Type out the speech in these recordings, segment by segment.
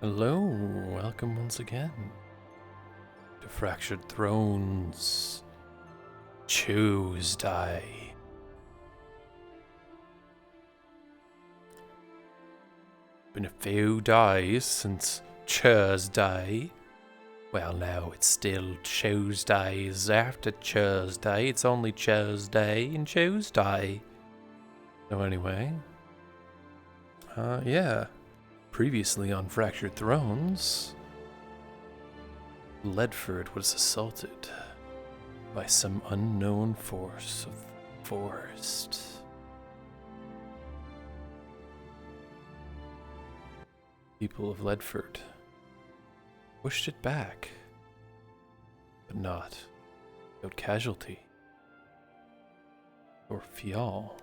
Hello, welcome once again to Fractured Thrones Tuesday. Been a few days since Tuesday. Well, no, it's still Tuesdays after Tuesday. It's only Tuesday and Tuesday. So anyway, yeah. Previously on Fractured Thrones, Ledford was assaulted by some unknown force of the forest. People of Ledford pushed it back, but not without casualty. Or Fial,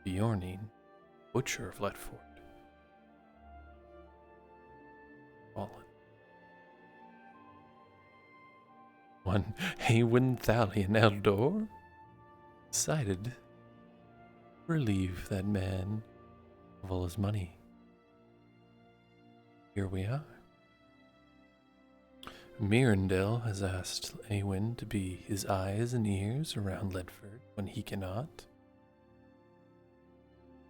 Bjornin, Butcher of Ledford, fallen. One Haywin Thalion Eldor decided to relieve that man of all his money. Here we are. Mirandel has asked Awen to be his eyes and ears around Ledford when he cannot.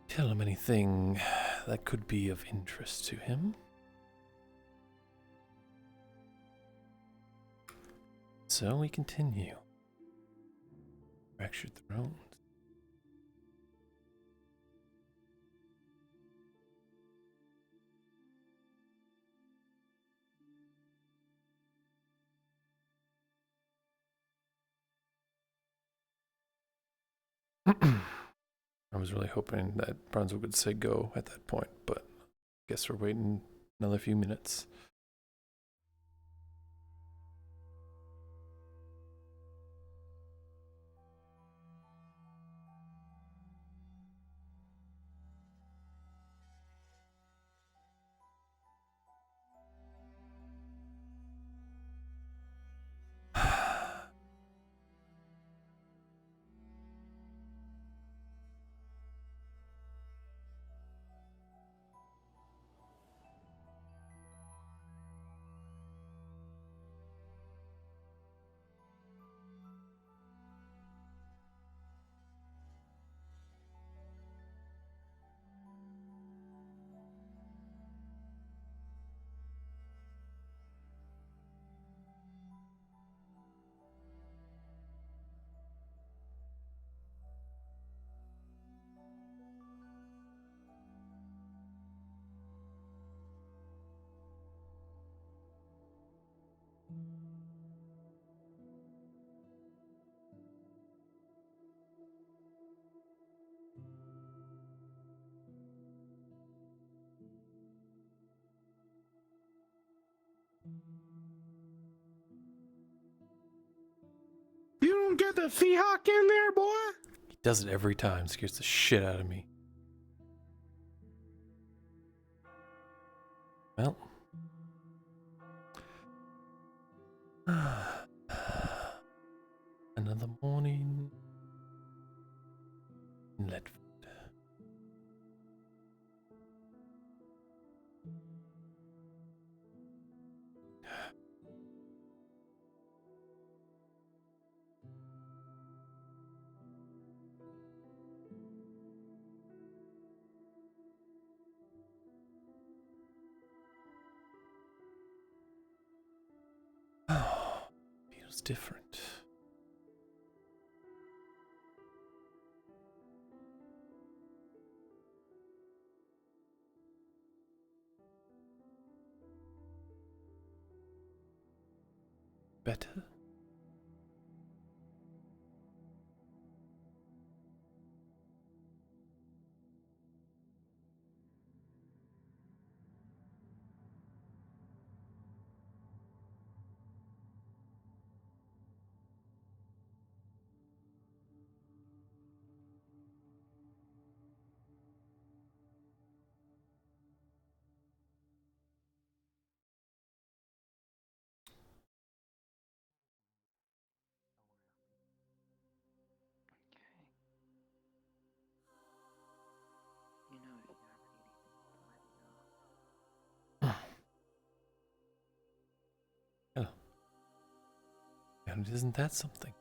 Tell him anything that could be of interest to him. So we continue. Fractured Thrones. I was really hoping that Brunswick would say go at that point, but I guess we're waiting another few minutes. You don't get the Seahawk in there, boy? He does it every time, scares the shit out of me. Well. Another morning in Ledford. Oh, feels different. Better? And isn't that something?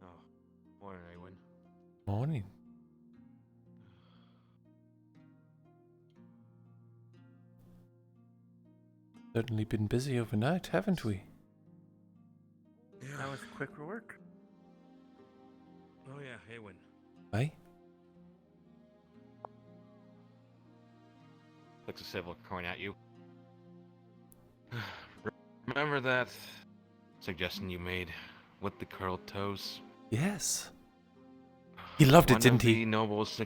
Oh, morning, Awen. Morning. Certainly been busy overnight, haven't we? Yeah. That was quick work. Oh yeah, Awen. Aye? Flicks a silver coin at you. Remember that suggestion you made with the curled toes? Yes. He loved it, One didn't of he? the nobles.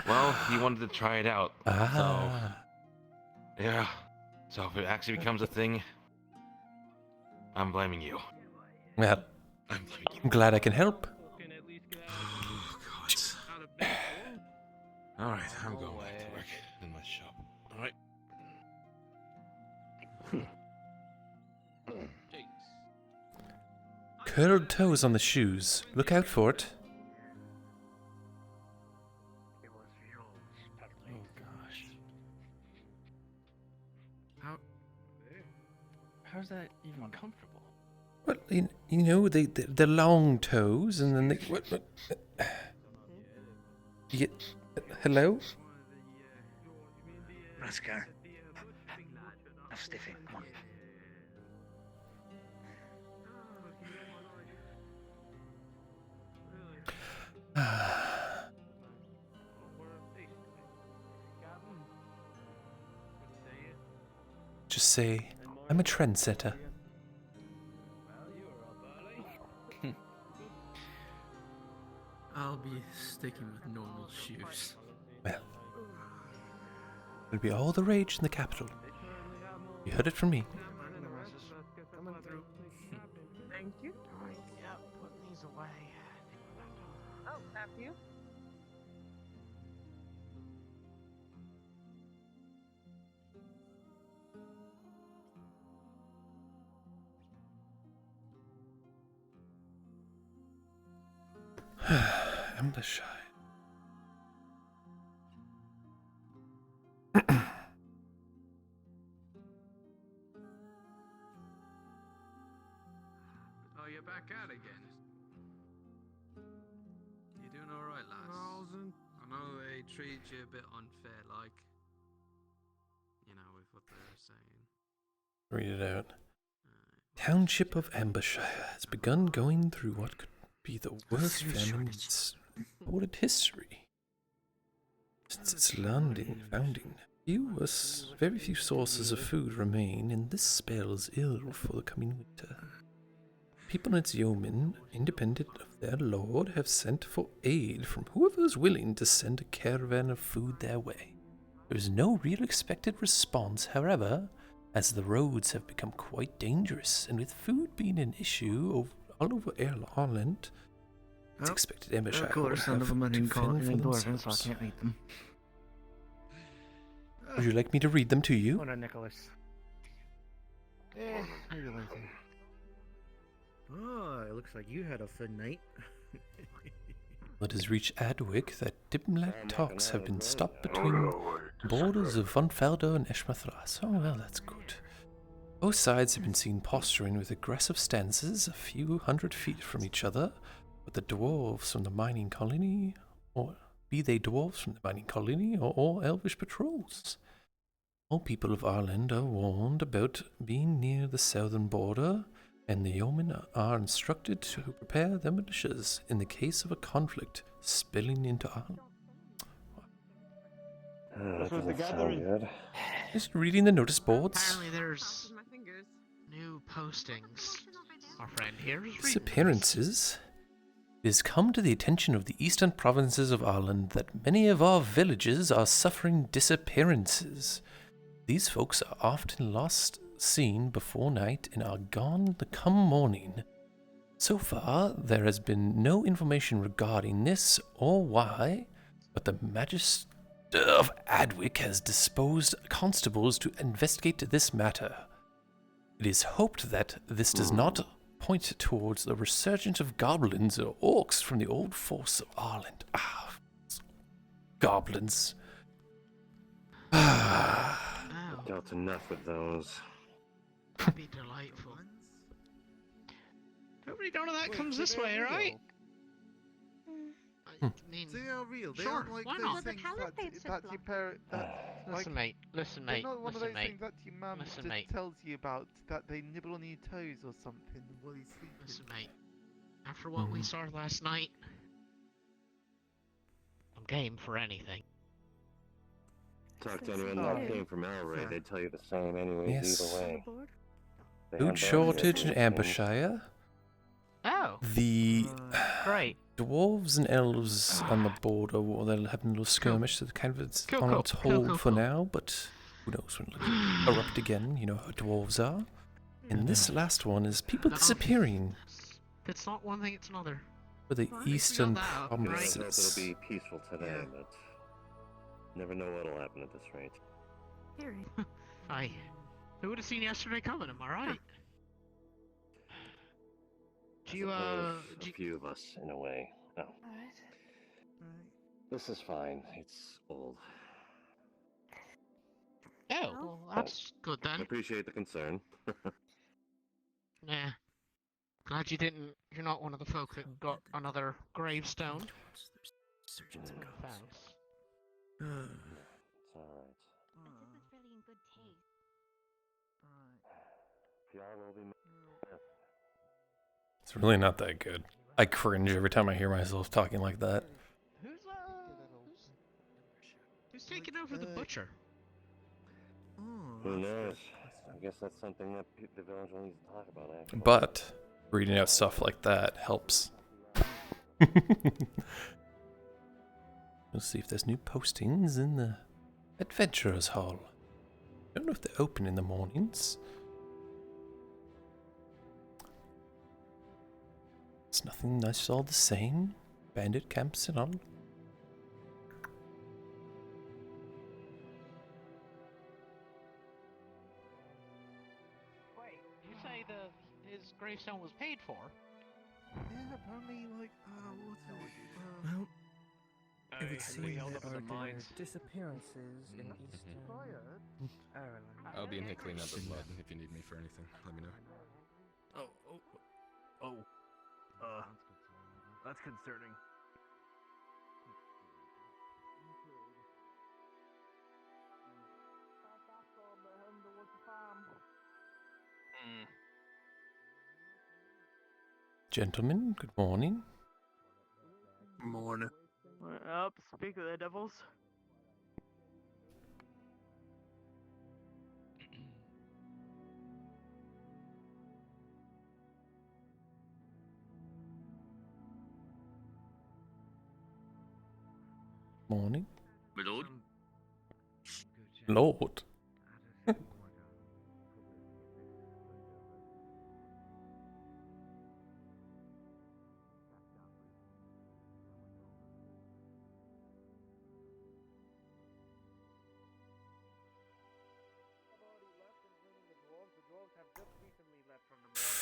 Well, he wanted to try it out. Ah. So, yeah. So if it actually becomes a thing, I'm blaming you. Well, I'm blaming you. I'm glad I can help. Oh, God. Alright, I'm going back to work in my shop. Alright. Curled toes on the shoes. Look out for it. Oh gosh. How's that even comfortable? Well, you know, the long toes, and then they... What? You, hello? Let's go. I'll stiff it. Come on. Just say, I'm a trendsetter. I'll be sticking with normal shoes. Well, it'll be all the rage in the capital. You heard it from me. Coming through. Thank you. Alright, yeah, put these away. Oh, after you. Ambush. Oh, you're back out again. You doing alright, lads? Thousand. I know they treat you a bit unfair, like, you know, with what they're saying. Read it out. Township of Ambershire has begun going through what could be the worst famine in its recorded history. Since its founding, very few sources of food remain, and this spells ill for the coming winter. People in its yeomen, independent of their lord, have sent for aid from whoever is willing to send a caravan of food their way. There is no real expected response, however, as the roads have become quite dangerous, and with food being an issue all over Ireland, it's expected Ambershire will have Some of them are to in fend for Dwarven, so I themselves. can't read them. Would you like me to read them to you? Hold on, Nicholas. How you like it? Oh, it looks like you had a fun night. It has reached Adwick that diplomatic talks have been stopped between the borders of Von Felder and Eshmathras. Oh, well, that's good. Both sides have been seen posturing with aggressive stances a few hundred feet from each other, but the dwarves from the mining colony, or be they dwarves from the mining colony or all elvish patrols. All people of Ireland are warned about being near the southern border, and the yeomen are instructed to prepare their militias in the case of a conflict spilling into Ireland. That doesn't sound good. Just reading the notice boards. Apparently there's My fingers. new postings. Our friend here is reading Disappearances. It has come to the attention of the eastern provinces of Ireland that many of our villages are suffering disappearances. These folks are often seen before night and are gone the come morning. So far, there has been no information regarding this or why, but the Magister of Adwick has disposed constables to investigate this matter. It is hoped that this does not point towards the resurgence of goblins or orcs from the old force of Ireland. Ah, goblins. Ah. Oh, Dealt enough with those. that'd be delightful. Nobody down of that comes this way, right? I mean, They are real. They Sure, aren't like why those not? Well, the things palisades that are your parent that like listen, mate. Listen, they're mate. not one of Listen, those mate. things that your mum Listen, just mate. tells you about that they nibble on your toes or something while you're sleeping. Listen, mate. After what we saw last night, I'm game for anything. Talk to Since anyone you that do. came from Elray, Fair. they'd tell you the same anyways, Yes. either On the way. board? They Food had shortage in budgets, Ambershire. Oh, The great. dwarves and elves on the border, well, they're having a little skirmish, so kind of it's Cool, on cool, its cool, hold cool, for cool. now, but who knows when it'll erupt again, you know how dwarves are. And this last one is people No. disappearing If it's not one thing, it's another. for the Well, we eastern got that up, You know, I right? hope provinces. it'll be peaceful today, but never know what'll happen at this rate. Hearing. Who would have seen yesterday coming? Am I right? Do you, Suppose do a you... few of us, in a way. No, Alright. this is fine. It's old. Oh, well, that's good I then. appreciate the concern. Nah. Glad you didn't. You're not one of the folk that got another gravestone. Thanks. It's alright. This is really in good taste. Fjall will be It's really not that good. I cringe every time I hear myself talking like that. Who's taking over the butcher? Who knows? I guess that's something that the village will need to talk about, actually. But reading out stuff like that helps. Let's see if there's new postings in the Adventurers Hall. Don't know if they're open in the mornings. It's nothing nice, all the same. Bandit camps and all. Wait, you say his gravestone was paid for? Yeah, apparently like what is it? Well, it would we seem held there up in the are mines. disappearances in Eastern Ireland. I'll be in here cleaning up the mud if you need me for anything. Let me know. That's concerning. Gentlemen, good morning. Morning. What up? Speak of the devils. Morning. My lord? Lord.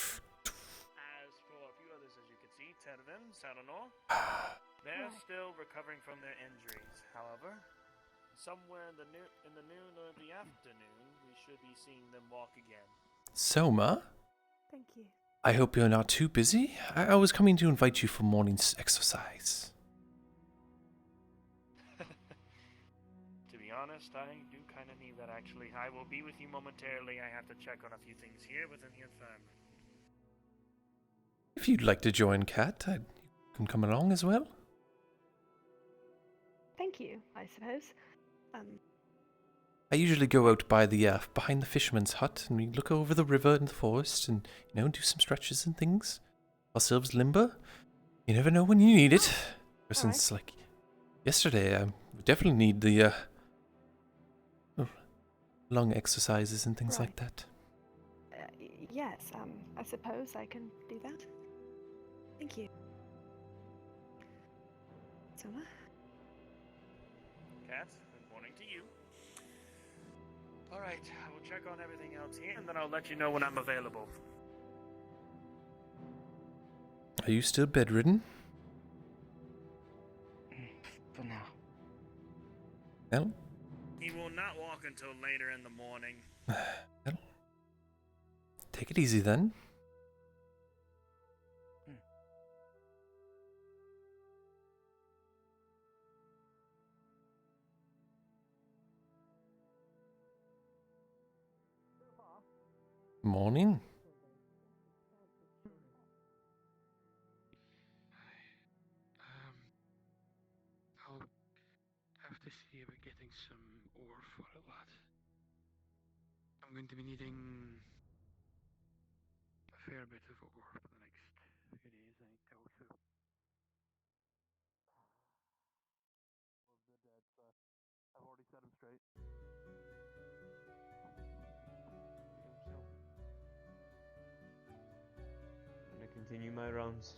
As for a few others, as you can see, 10 of them, Satanor, they're still recovering from their injuries. However, somewhere in the noon of the afternoon, we should be seeing them walk again. Soma, Thank you. I hope you're not too busy. I was coming to invite you for morning's exercise. To be honest, I do kind of need that actually. I will be with you momentarily. I have to check on a few things here within the infirmary. If you'd like to join Kat, you can come along as well. Thank you, I suppose. I usually go out by the behind the fisherman's hut and we look over the river and the forest and do some stretches and things. Ourselves limber. You never know when you need it. Ever since like yesterday, we definitely need the long exercises and things like that. Yes, I suppose I can do that. Thank you. Soma? Kat, good morning to you. Alright, I will check on everything else here, and then I'll let you know when I'm available. Are you still bedridden? For now. Well, He will not walk until later in the morning. well, take it easy then. Morning. I'll have to see about getting some ore for it, lad. I'm going to be needing a fair bit of ore for the next few days, I think, also. I've already set him straight. I'm gonna continue my rounds.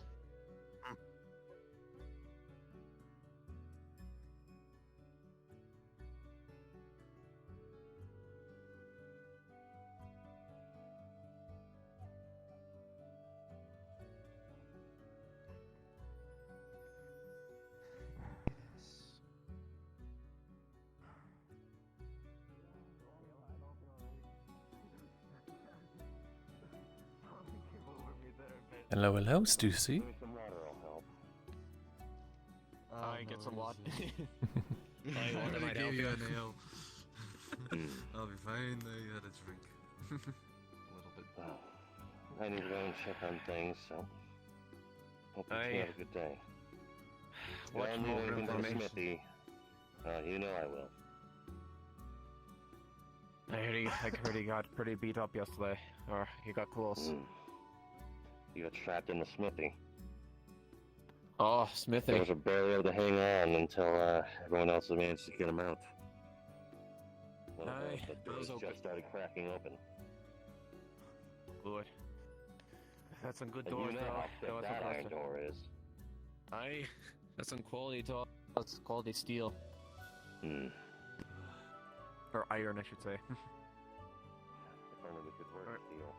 Hello, hello, Stussy. Maybe some water will help. I get some water. I water might help give you you. an ale. I'll be fine. I had a drink. A little bit. Well, I need to go and check on things, so hope you two have a good day. Watch If you more need anything from the information. smithy, you know I will. I heard he got pretty beat up yesterday, or he got close. You got trapped in the smithy. Oh, There Smithy. was a barrier to hang on until everyone else had managed to get him out. Well, Aye, the doors door's open. just started cracking open. Good. That's some good And doors, you know though. how thick That was that iron impressive. door is. Aye, that's some quality doors. That's quality steel. Or iron, I should say. If only we could work steel.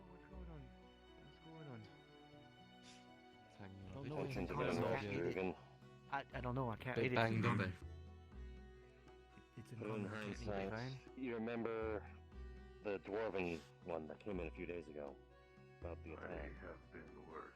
What's going on? What's going on? I don't know. Tensions are It's getting in worse, Colorado. Rugen. I don't know. I can't. Big bang, don't they? It's in But in Colorado. Can't hindsight, fine. you remember the dwarven one that came in a few days ago about the attack. have been worse.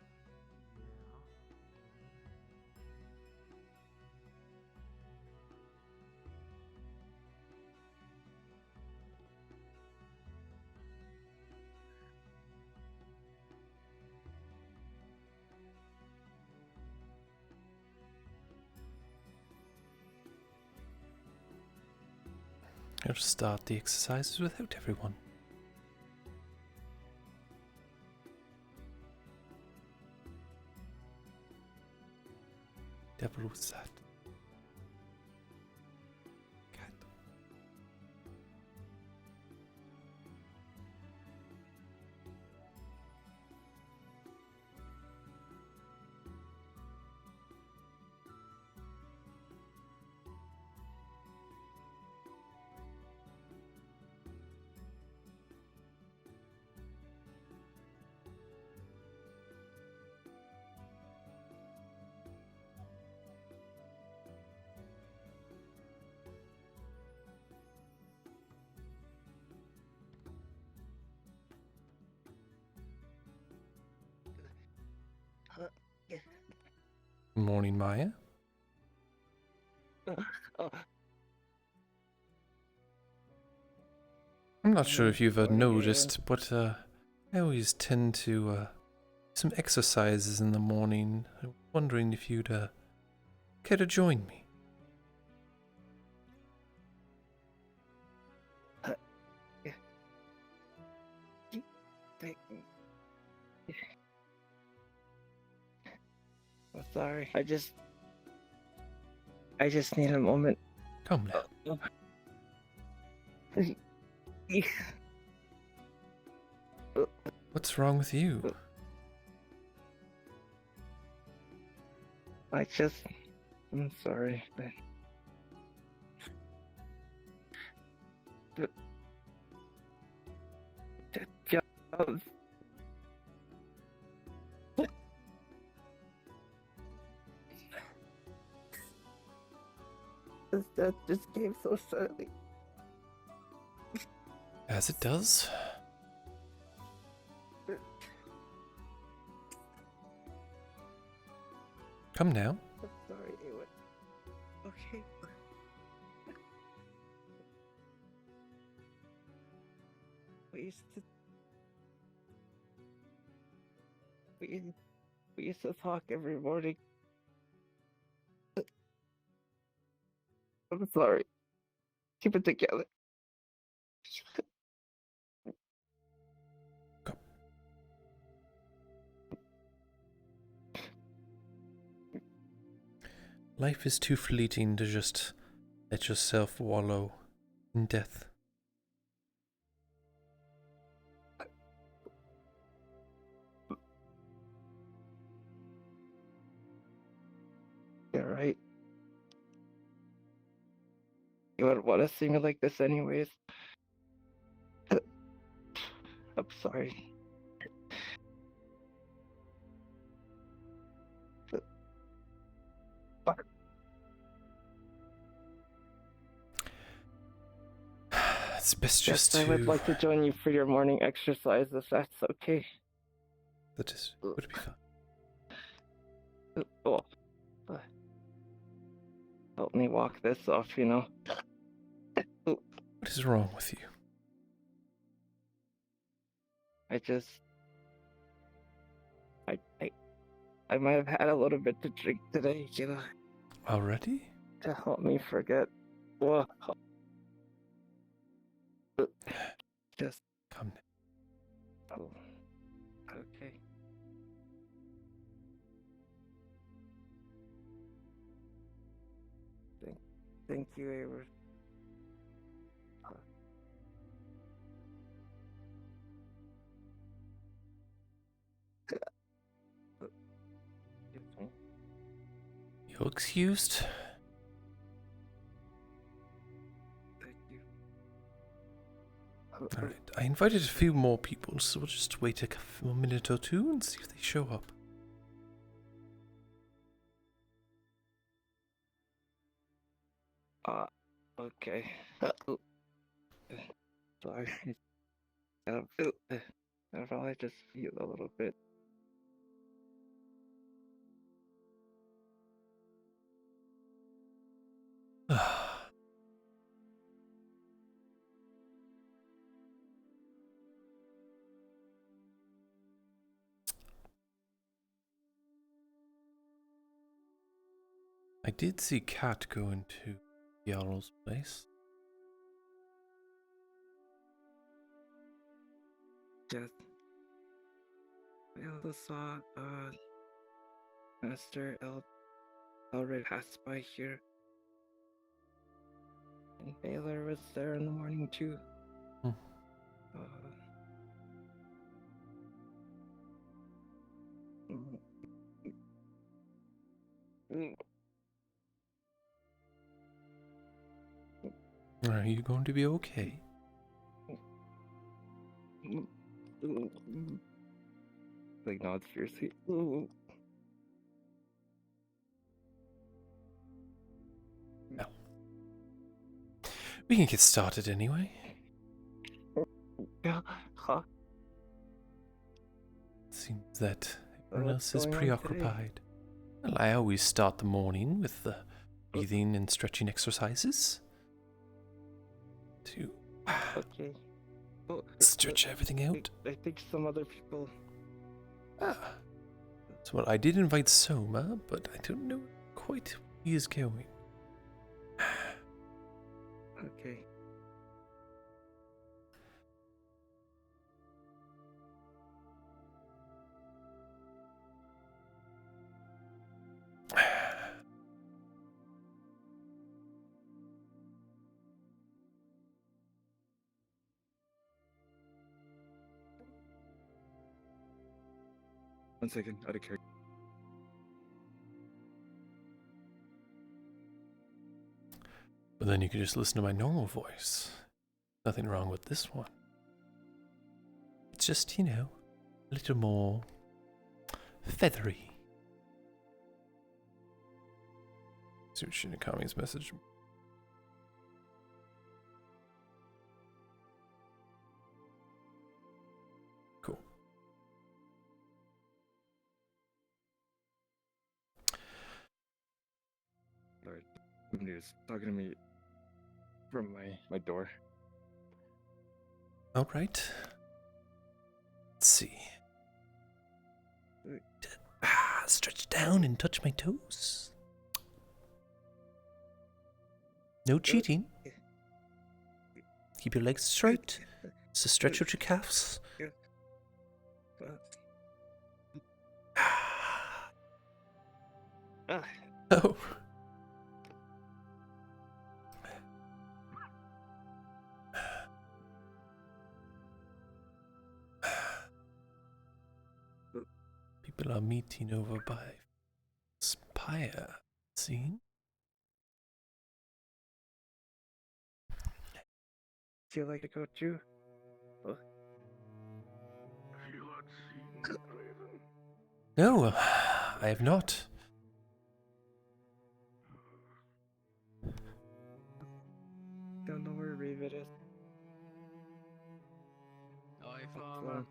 I'll start the exercises without everyone. Devil was that? Cat. Morning, Maya. I'm not sure if you've noticed, but I always tend to some exercises in the morning. I'm wondering if you'd care to join me. I'm sorry. I just I just need a moment. Come now. What's wrong with you? I'm sorry. That just came so suddenly. As it does. Come now. I'm sorry, Ewan. Okay. We used to talk every morning. I'm sorry. Keep it together. Go. Life is too fleeting to just let yourself wallow in death. You're right. You wouldn't want to see me like this anyways. I'm sorry. It's best Yes, just I would to... like to join you for your morning exercise if that's okay. That is... would be fun. Oh. Help me walk this off, you know. What is wrong with you? I might have had a little bit to drink today, you know. Already? To help me forget. Well, just come now. Oh, okay. Thank you, Avery. You're excused. Thank you. Alright, I invited a few more people, so we'll just wait a minute or two and see if they show up. Okay. Sorry. I probably just feel a little bit. I did see Kat go into Jarl's place. Just I also saw Master Elred passed by here. And Baylor was there in the morning too. Are you going to be okay? Like nods fiercely. Well, we can get started anyway. Yeah, huh? Seems that everyone What's else is going on today? preoccupied. Well, I always start the morning with the breathing and stretching exercises to Okay. Well, stretch everything out. I think some other people. So well, I did invite Soma, but I don't know quite where he is going. Okay. 1 second, out of character. But then you could just listen to my normal voice. Nothing wrong with this one. It's just, you know, a little more feathery. See what Shinakami's message. Cool. Lord, somebody was talking to me from my door. All right. Let's see. Stretch down and touch my toes. No cheating. Keep your legs straight. So stretch out your calves. Oh. People are meeting over by Spire. See? Feel like to go too? Oh. Have you not seen Raven? No, I have not. Don't know where Raven is. Oi, farmer.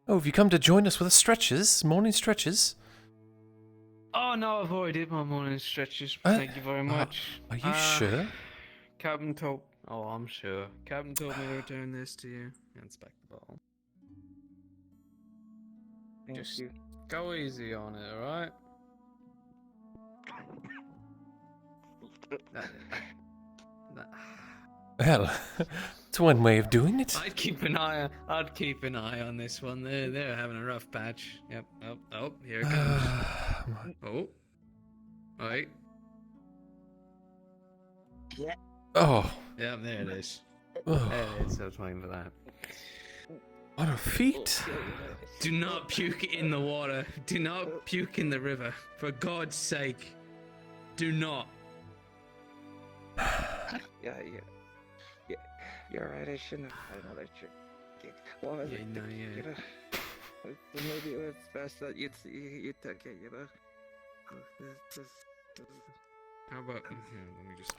Oh, have you come to join us with the stretches? Morning stretches? Oh no, I've already did my morning stretches. Thank you very much. Are you sure? Captain told. Oh, I'm sure. Captain told me to return this to you. Inspect the bottle. Thank Just you. go easy on it, alright? Well, it's one way of doing it. I'd keep an eye on this one. They're having a rough patch. Yep. Oh, here it comes. Oh. Wait. Yeah. Oh. Yeah, there it is. Oh. There it is. I was waiting for that. What a feat. Do not puke in the water. Do not puke in the river. For God's sake. Do not. Yeah. You're right, I shouldn't have had another trick. What was Yeah, it? no, yeah. You know, maybe it was best that you took it, you know? How about... Here, let me just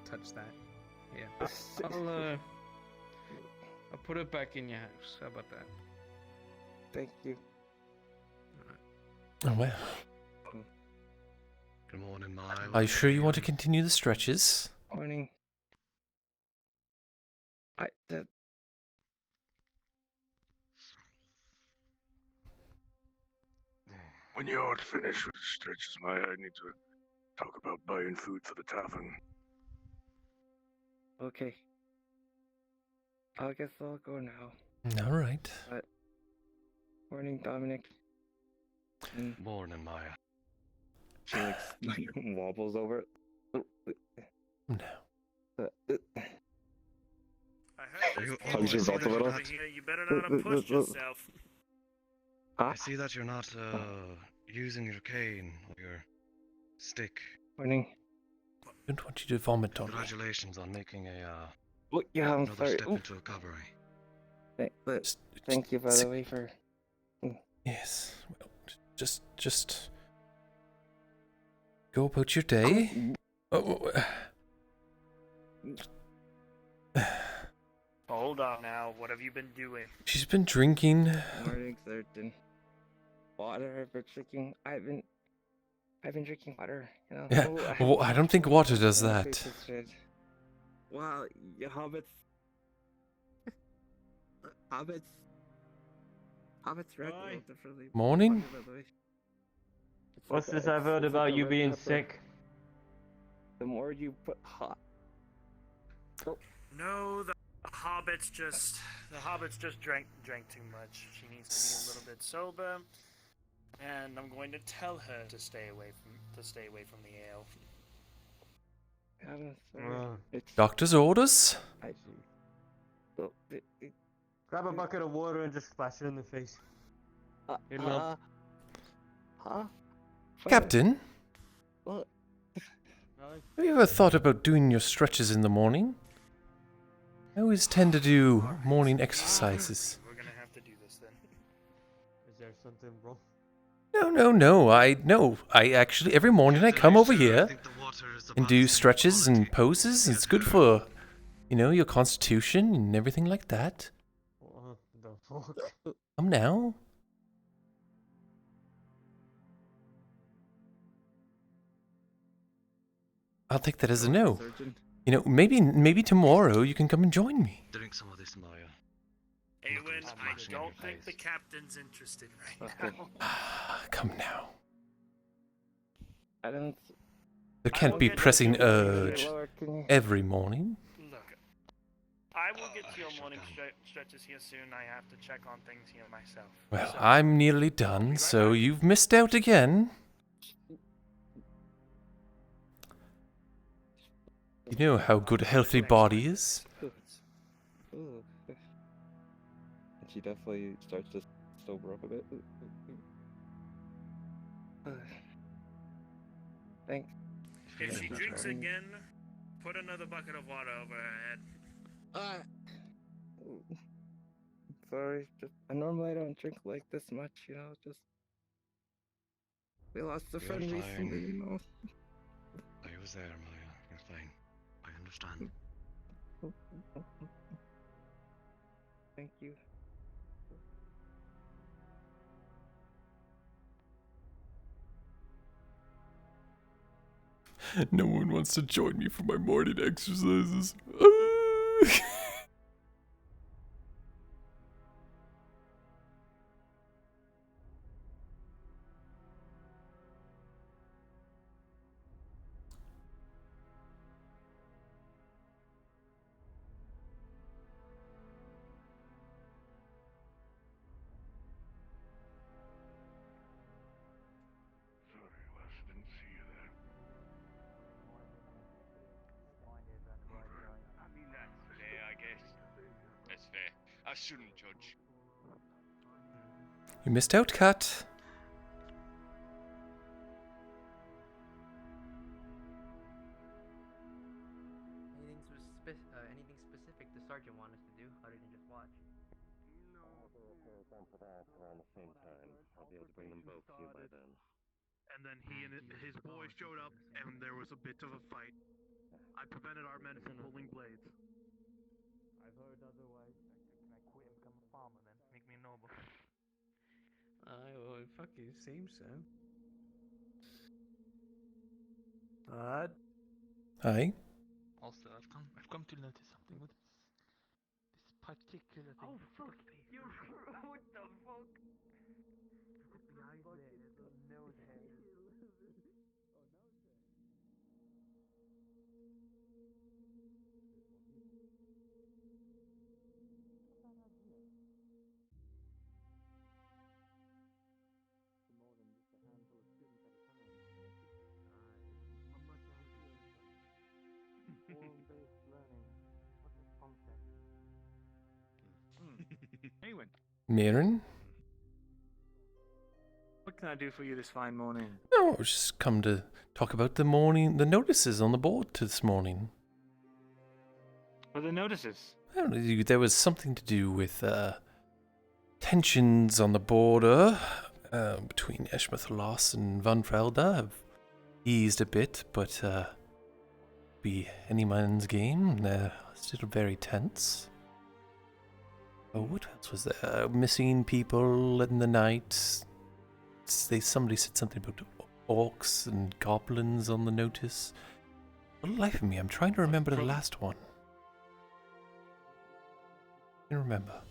touch that. Yeah. I'll put it back in your house. How about that? Thank you. Oh, well. Good morning, Miles. Are you sure you want to continue the stretches? Morning. When you're finished with the stretches, Maya, I need to talk about buying food for the tavern. Okay. I guess I'll go now. All right. Morning, Dominic. Morning, Maya. She like wobbles over. No. I heard Hugs your butt a little. You better not push yourself. I see that you're not using your cane or your stick. Morning. I don't want you to vomit on me. Congratulations on making a Yeah, I'm another sorry. step into recovery. Thank you, by the way, for. Yes. Well, just go about your day. Oh. Hold on now. What have you been doing? She's been drinking. Morning, certain. Water. I've been drinking. I've been drinking water. You know. Yeah. Well, I don't think water does that. Wow, your hobbits. Hobbits react a little differently. Morning? What's this I've heard about you being sick? The more you put hot. No, the hobbits just drank too much. She needs to be a little bit sober, and I'm going to tell her to stay away from the ale. Doctor's orders? I see. Grab a bucket of water and just splash it in the face. It will. Huh? Captain, What? have you ever thought about doing your stretches in the morning? I always tend to do morning exercises. We're gonna have to do this then. Is there something wrong? No. I actually every morning I come over here and do stretches and poses. It's good for, your constitution and everything like that. What the fuck? Come now. I'll take that as a no. Maybe tomorrow you can come and join me. Drink some of this, Maya. Awen, I don't think the captain's interested right now. Come now. I don't. There can't be pressing urge every morning. Look, I will get to your morning stretches here soon. I have to check on things here myself. Well, So, I'm nearly done, so you've missed out again. You know how good a healthy body is. Ooh. And she definitely starts to sober up a bit. Thanks. if she drinks again, put another bucket of water over her head. Sorry, I normally don't drink like this much, just we lost a friend recently, I was there, Maya. You're fine. I understand. Thank you. No one wants to join me for my morning exercises. Sorry, Wes, didn't see you there. I mean, that's fair, I guess. That's fair. I shouldn't judge. You missed out, Kat. Anything specific the sergeant wanted us to do, other than just watch? For that around the same time. I'll be able to bring them both to you by then. And then he and his boys showed up, and there was a bit of a fight. I prevented our men from pulling blades. I've heard otherwise. Can I quit and become a farmer then? Make me noble. Well, fuck you, seems so. Hi. Also, I've come to notice something with this particular thing. Oh fuck! You what the fuck? Behind there, little nose head. Form-based learning. What is concept? Anyway, Mirren? what can I do for you this fine morning? No, I was just come to talk about the notices on the board this morning. What are the notices? I don't know, there was something to do with tensions on the border between Eshmith-Loss and Van Velda have eased a bit, but be any man's game. They're still very tense. Oh, what else was there? Missing people in the night. Somebody said something about orcs and goblins on the notice. For the life of me, I'm trying to remember the last one. I can't remember.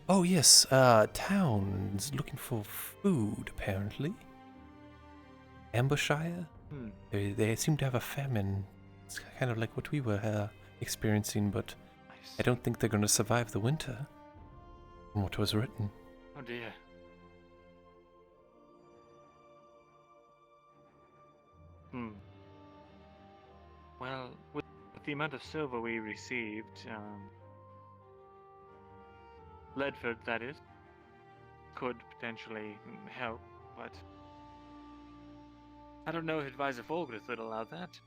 Oh yes, town's looking for food apparently. Ambershire. They seem to have a famine. It's kind of like what we were experiencing, but I don't think they're going to survive the winter. From what was written. Oh dear. Well, with the amount of silver we received, Ledford, that is, could potentially help, but I don't know if Advisor Fulgrith would allow that.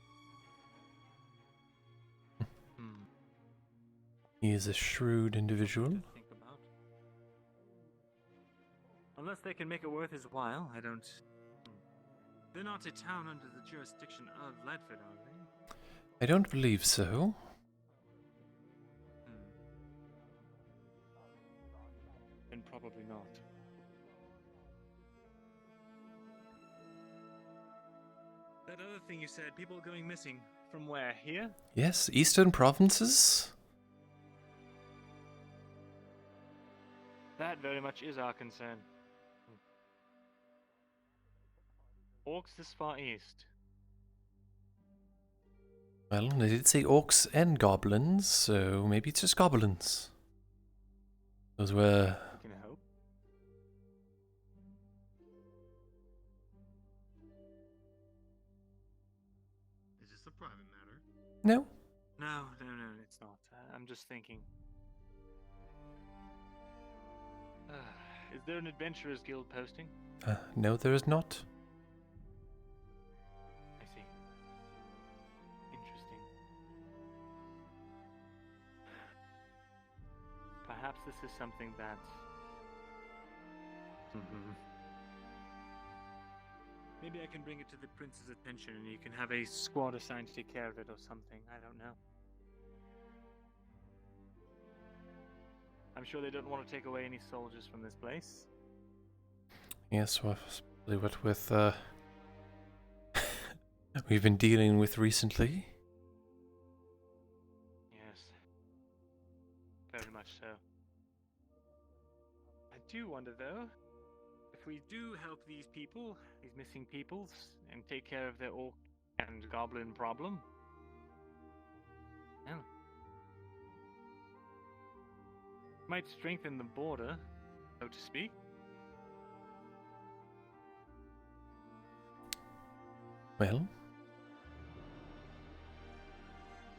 He is a shrewd individual. Think about. Unless they can make it worth his while, I don't. They're not a town under the jurisdiction of Ledford, are they? I don't believe so. And probably not. That other thing you said, people going missing. From where? Here? Yes, eastern provinces? That very much is our concern. Orcs this far east. Well, they did say orcs and goblins, so maybe it's just goblins. Those were... Can I hope? Is this a private matter? No. No, it's not. I'm just thinking. Is there an Adventurers Guild posting? No, there is not. I see. Interesting. Perhaps this is something that... Maybe I can bring it to the prince's attention and you can have a squad assigned to take care of it or something. I don't know. I'm sure they don't want to take away any soldiers from this place. Yes, well, possibly what with we've been dealing with recently. Yes. Very much so. I do wonder though, if we do help these people, these missing peoples, and take care of their orc and goblin problem. Well, might strengthen the border, so to speak. Well,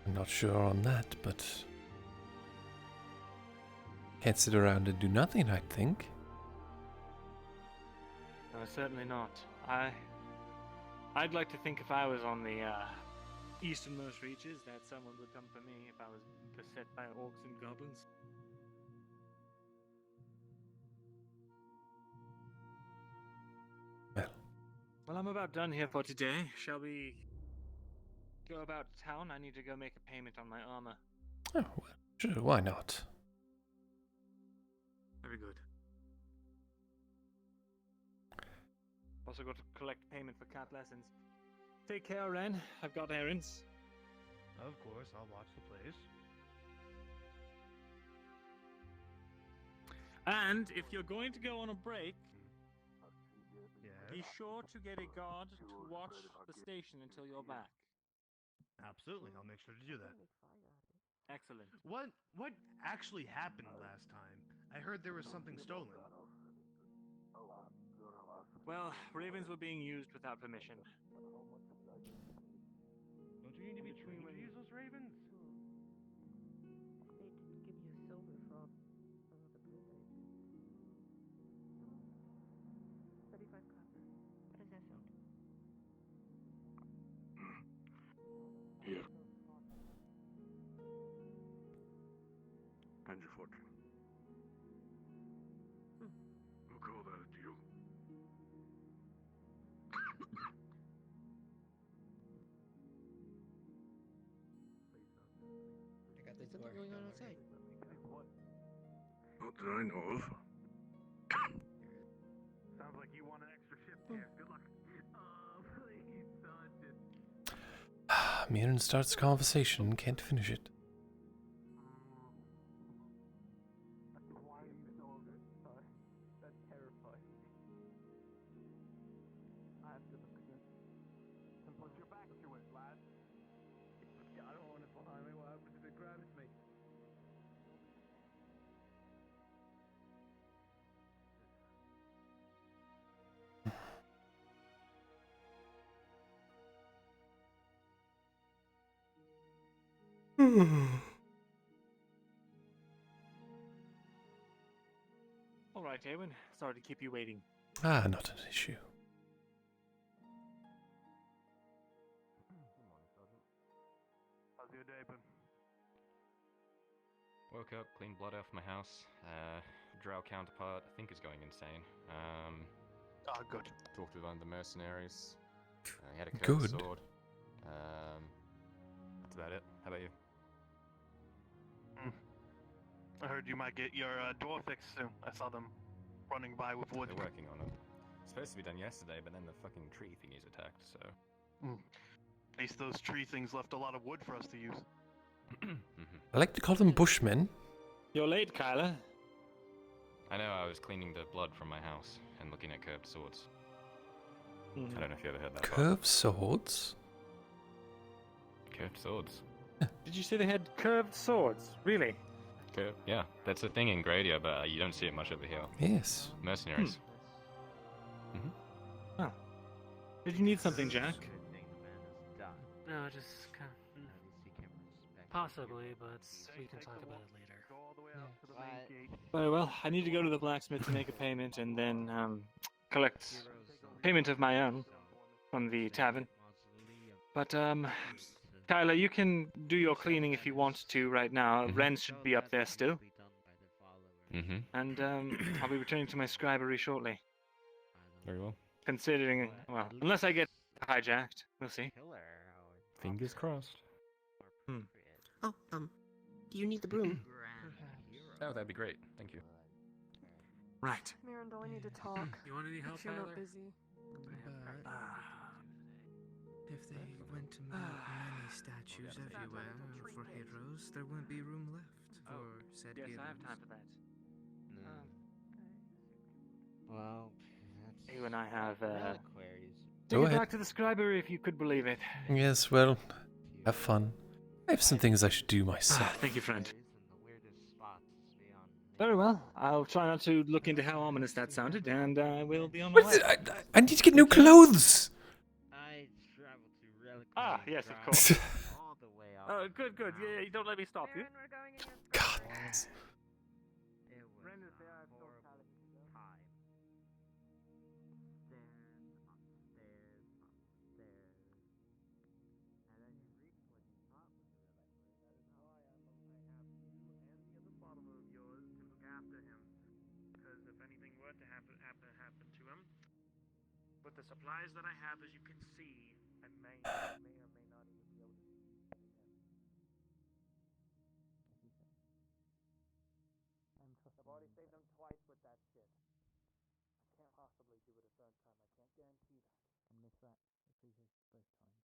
I'm not sure on that, but can't sit around and do nothing, I think. No, certainly not. I'd like to think if I was on the easternmost reaches that someone would come for me if I was beset by orcs and goblins. Well, I'm about done here for today. Shall we go about town? I need to go make a payment on my armor. Oh, well, sure, why not? Very good. Also got to collect payment for cat lessons. Take care, Ren. I've got errands. Of course, I'll watch the place. And if you're going to go on a break, Yes. be sure to get a guard to watch the station until you're back. Absolutely, I'll make sure to do that. Excellent. What actually happened last time? I heard there was something stolen. Well, ravens were being used without permission. Don't you need to be trained to use those ravens? They didn't give you silver for some of the blue that I did. 35 copper. What does that sound? Here. And your fortune. We'll call that a deal. I got this something going on outside. Not that I know of. Sounds like you want an extra shift here. Good luck. Oh, please, son. Mirren starts the conversation, can't finish it. Why are you so son? That terrifies me. I have to look at this. And put your back to it, lad. I don't want it behind me. What happens if it grabs me? All right, Eowyn. Sorry to keep you waiting. Ah, not an issue. How's your day been? Woke up, cleaned blood off my house. Drow counterpart, I think, is going insane. Good. Talked with one of the mercenaries. He had a curved Good. sword. That's about it. How about you? I heard you might get your door fixed soon. I saw them running by with wood. They're working on it. It's supposed to be done yesterday, but then the fucking tree thingies attacked, so... At least those tree things left a lot of wood for us to use. I like to call them bushmen. You're late, Kyla. I know, I was cleaning the blood from my house and looking at curved swords. I don't know if you ever heard that part. Curved swords? Curved swords. Did you say they had curved swords? Really? Yeah, that's a thing in Gradia, but you don't see it much over here. Yes. Mercenaries. Oh. Did you need something, Jack? No, just possibly, but we can talk about it later. Very well. I need to go to the blacksmith to make a payment and then collect payment of my own from the tavern. But Kyla, you can do your cleaning if you want to right now. Ren should be up there still. And I'll be returning to my scribery shortly. Very well. Considering, well, unless I get hijacked, we'll see. Fingers crossed. Oh, do you need the broom? Oh, that'd be great. Thank you. Right. Miranda, I need to talk. You want any help, if you're not Tyler? busy. If they went to make many statues everywhere for heroes, there wouldn't be room left for said Yes, heroes. I have time for that. Well, You and I have, reliquaries. Go take it ahead. back to the scribery if you could believe it. Yes, well, have fun. I have some things I should do myself. Thank you, friend. Very well. I'll try not to look into how ominous that sounded, and we'll be on my way. I need to get new clothes! I traveled to reliquary. Ah, yes, of course. All the way out. Oh, good, good. Yeah, don't let me stop you. God. It was Ren is there, I've a told horrible time. Upstairs. And then you reached what you thought was a reliquary. That is why I have you and the other follower of yours to look after him. Because if anything were to happen to him, with the supplies that I have, as you can see, I may or may not even be able to save him. I've already saved him twice with that shit. I can't possibly do it a third time. I can't guarantee that. I miss that. Both times.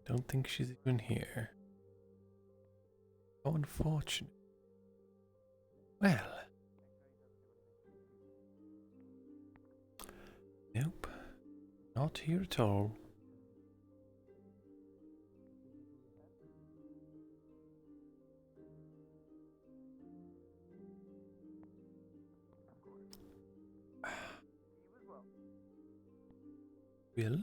Don't think she's even here. How unfortunate. Well. Nope. Not here at all. Will?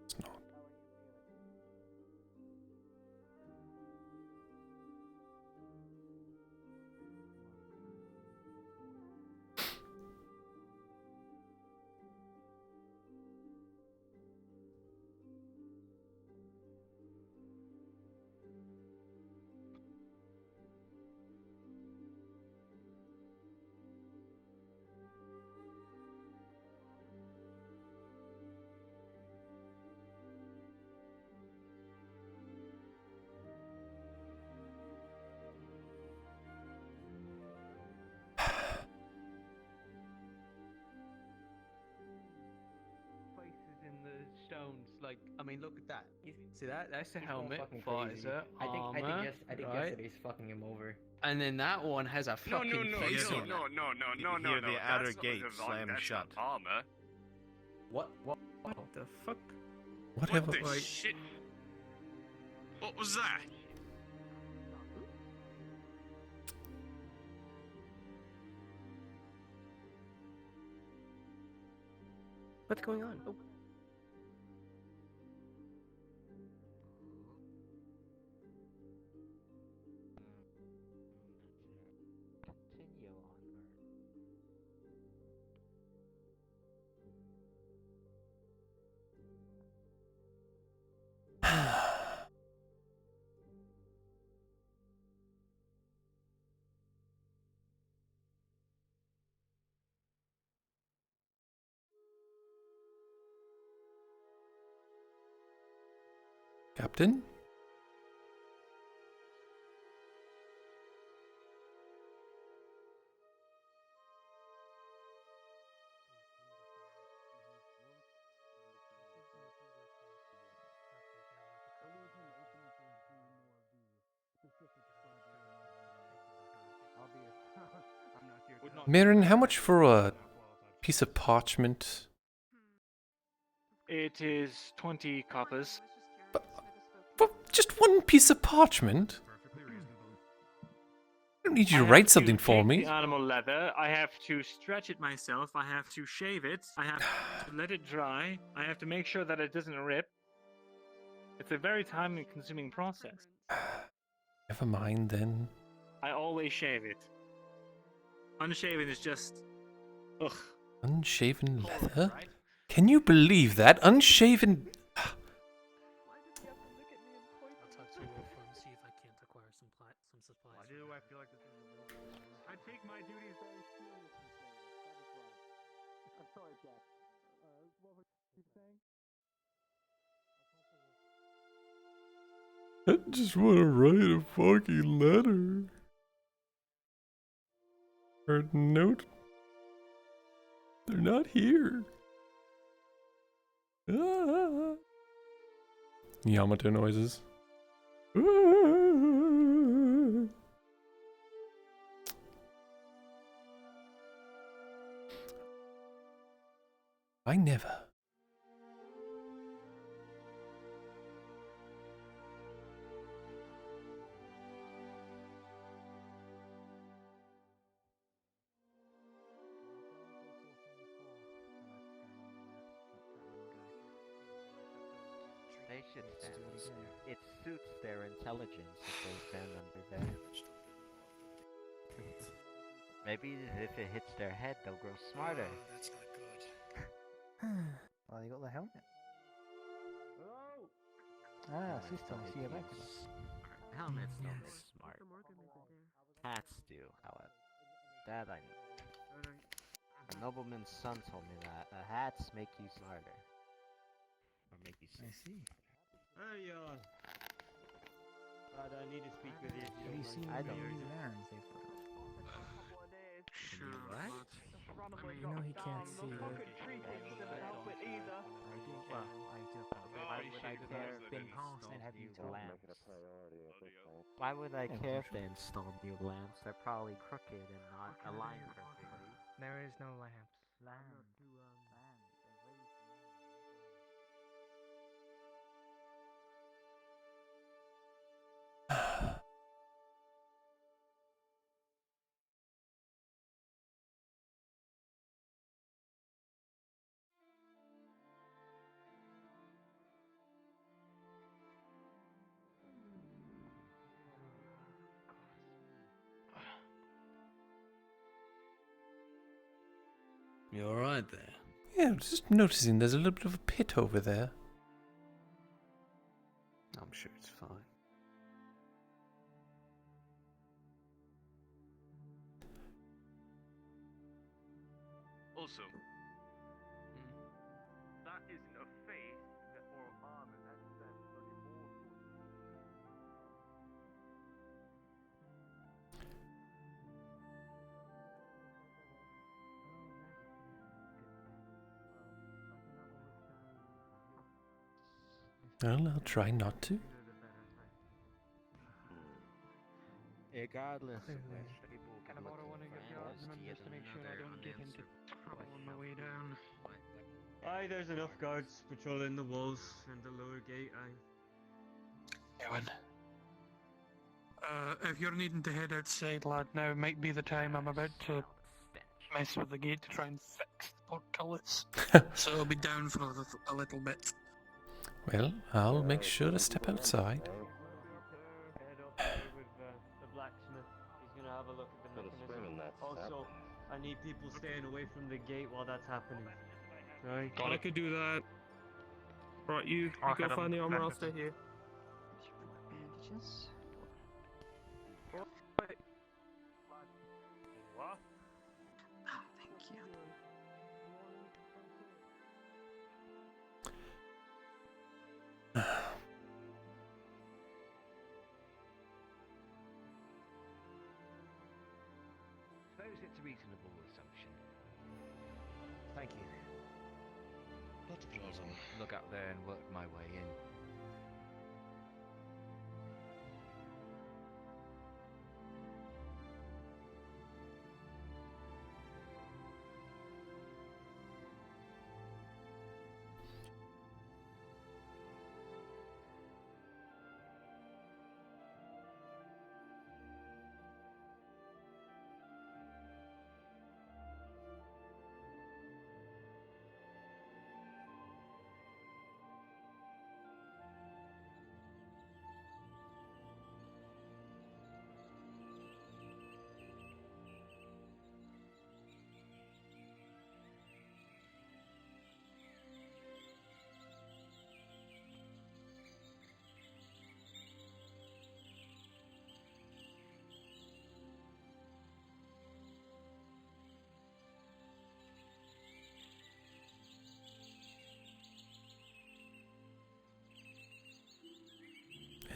It's not. Places in the stones, like, I mean, look at that. See that? That's the He's going helmet, fucking crazy. visor, I think armor, yesterday's fucking him over. And then that one has a No, fucking no, face on it. no. Hear the outer that's not gate divine, slam that's shut. not armor. What the fuck? Whatever. What the shit? What was that? What's going on? Oh. Captain? Marin, how much for a piece of parchment? It is 20 coppers. Just one piece of parchment? I don't need you to write something for take me. the animal leather. I have to stretch it myself. I have to shave it. I have to let it dry. I have to make sure that it doesn't rip. It's a very time-consuming process. Never mind then. I always shave it. Unshaven is just... ugh. Unshaven leather? Can you believe that? Unshaven... I'll talk to Wolf and see if I can't acquire some supplies. Why do I feel like this is I take my duties very seriously, sir. I'm sorry, Jack. What were you saying? I just want to write a fucking letter. Or a note. They're not here. Ah. Yamato noises. Ah. I never. They should stand there. It suits their intelligence if they stand under there. Maybe if it hits their head, they'll grow smarter. Oh, that's not good. Well, you got the helmet. Ah, system, see you back. Helmets don't make smart. Hats do, however. That I know. A nobleman's son told me that. Hats make you smarter. Or make you see. I see. Hey, but I need to speak with you. Have you seen I the don't. new lands they've put up? Sure. What? You know he can't see it. I do. Well, I do. Why would I care if Been they past and have you installed told? lamps? Why would I Yeah, care for if they installed new lamps? They're probably crooked and not aligned perfectly. There is no lamps. You alright there? Yeah, I'm just noticing there's a little bit of a pit over there. I'm sure it's fine. Also, that isn't a face or armor. That's bloody mortal. Well, I'll try not to. Regardless of Clearly. which, people will be Kind of looking want to for get the answers argument to just to make sure I another don't get into unanswered trouble on my question. way down. Aye, there's enough guards patrolling the walls and the lower gate. Aye. Ewan. If you're needing to head outside, lad, now might be the time. I'm about to mess with the gate to try and fix the portcullis. So I'll be down for a little bit. Well, I'll make sure to step outside. Head up there with the blacksmith. He's gonna have a look at the mechanism. Also, I need people staying away from the gate while that's happening. Right? I could do that. Right, you go find the armor, I'll stay here. Bandages? What? Oh, thank you. suppose it's a reasonable assumption. Thank you. Not a problem. Look out there and work my way in.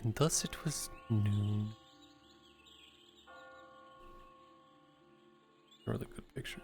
And thus it was noon. Really good picture.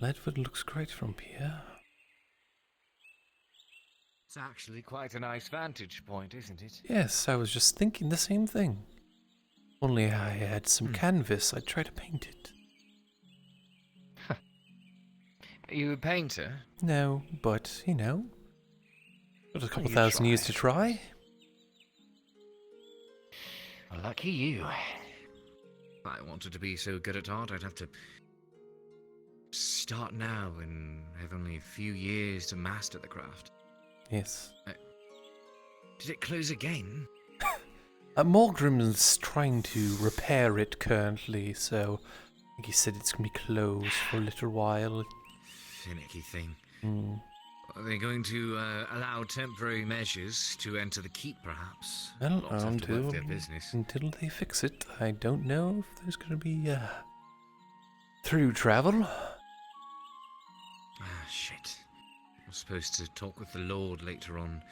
Ledford looks great from here. It's actually quite a nice vantage point, isn't it? Yes, I was just thinking the same thing. Only I had some canvas, I'd try to paint it. Are you a painter? No, but, you know, got a couple you thousand try. years to try. Well, lucky you. If I wanted to be so good at art, I'd have to start now and have only a few years to master the craft. Yes. Did it close again? Morgrim's trying to repair it currently, so I think he said it's going to be closed for a little while. Finicky thing. Mm. Are they going to allow temporary measures to enter the keep, perhaps? Well, Lots have to work their business. until they fix it, I don't know if there's going to be through travel. Ah, shit. I'm supposed to talk with the Lord later on.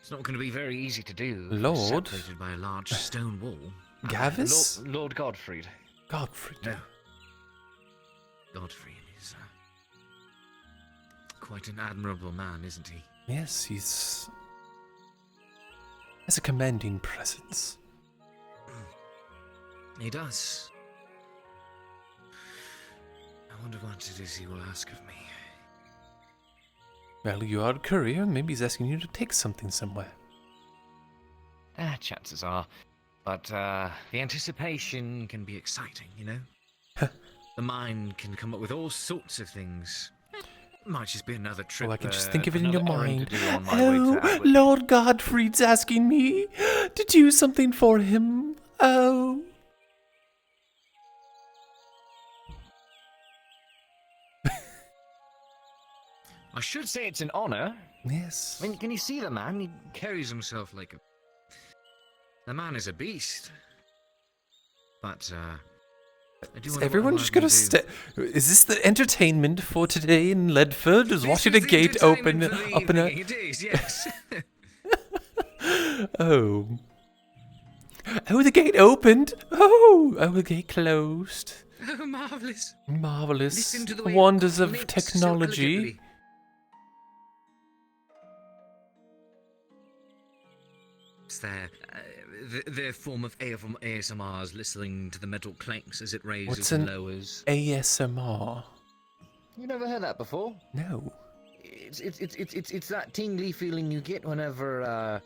It's not going to be very easy to do. Lord? Separated by a large stone wall. Gavis? Lord Godfried. Godfried? No. Godfried is quite an admirable man, isn't he? Yes, he's has a commanding presence. He does. I wonder what it is he will ask of me. Well, you are a courier. Maybe he's asking you to take something somewhere. Chances are. But the anticipation can be exciting, you know? The mind can come up with all sorts of things. Might just be another trip. Oh, I can just think of it in your another errand mind. to do on my way to Oh, Atwood. Lord Godfrey's asking me to do something for him. Oh. I should say it's an honor. Yes. I mean, can you see the man? He carries himself like a... The man is a beast. But, I do Is wonder everyone what just I'm gonna do. Is this the entertainment for today in Ledford? Is This watching is a the gate open entertainment for the up in a... evening. It is, yes. Oh. Oh, the gate opened. Oh, the gate closed. Oh, marvellous. Marvelous. Listen to the way it Wonders of clicks so technology. elegantly. It's their form of ASMRs, listening to the metal clanks as it raises What's and an lowers. ASMR? You never heard that before? No. It's that tingly feeling you get whenever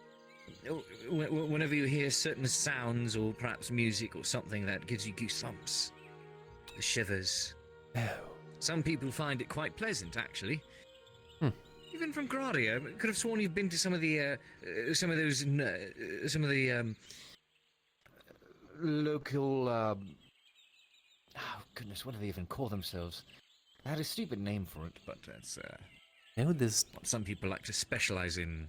you hear certain sounds or perhaps music or something that gives you goosebumps, the shivers. Oh. Some people find it quite pleasant, actually. Hmm. Even from Gradia, I could have sworn you've been to some of the local. Oh goodness, what do they even call themselves? I had a stupid name for it, but that's No, there's... what some people like to specialize in.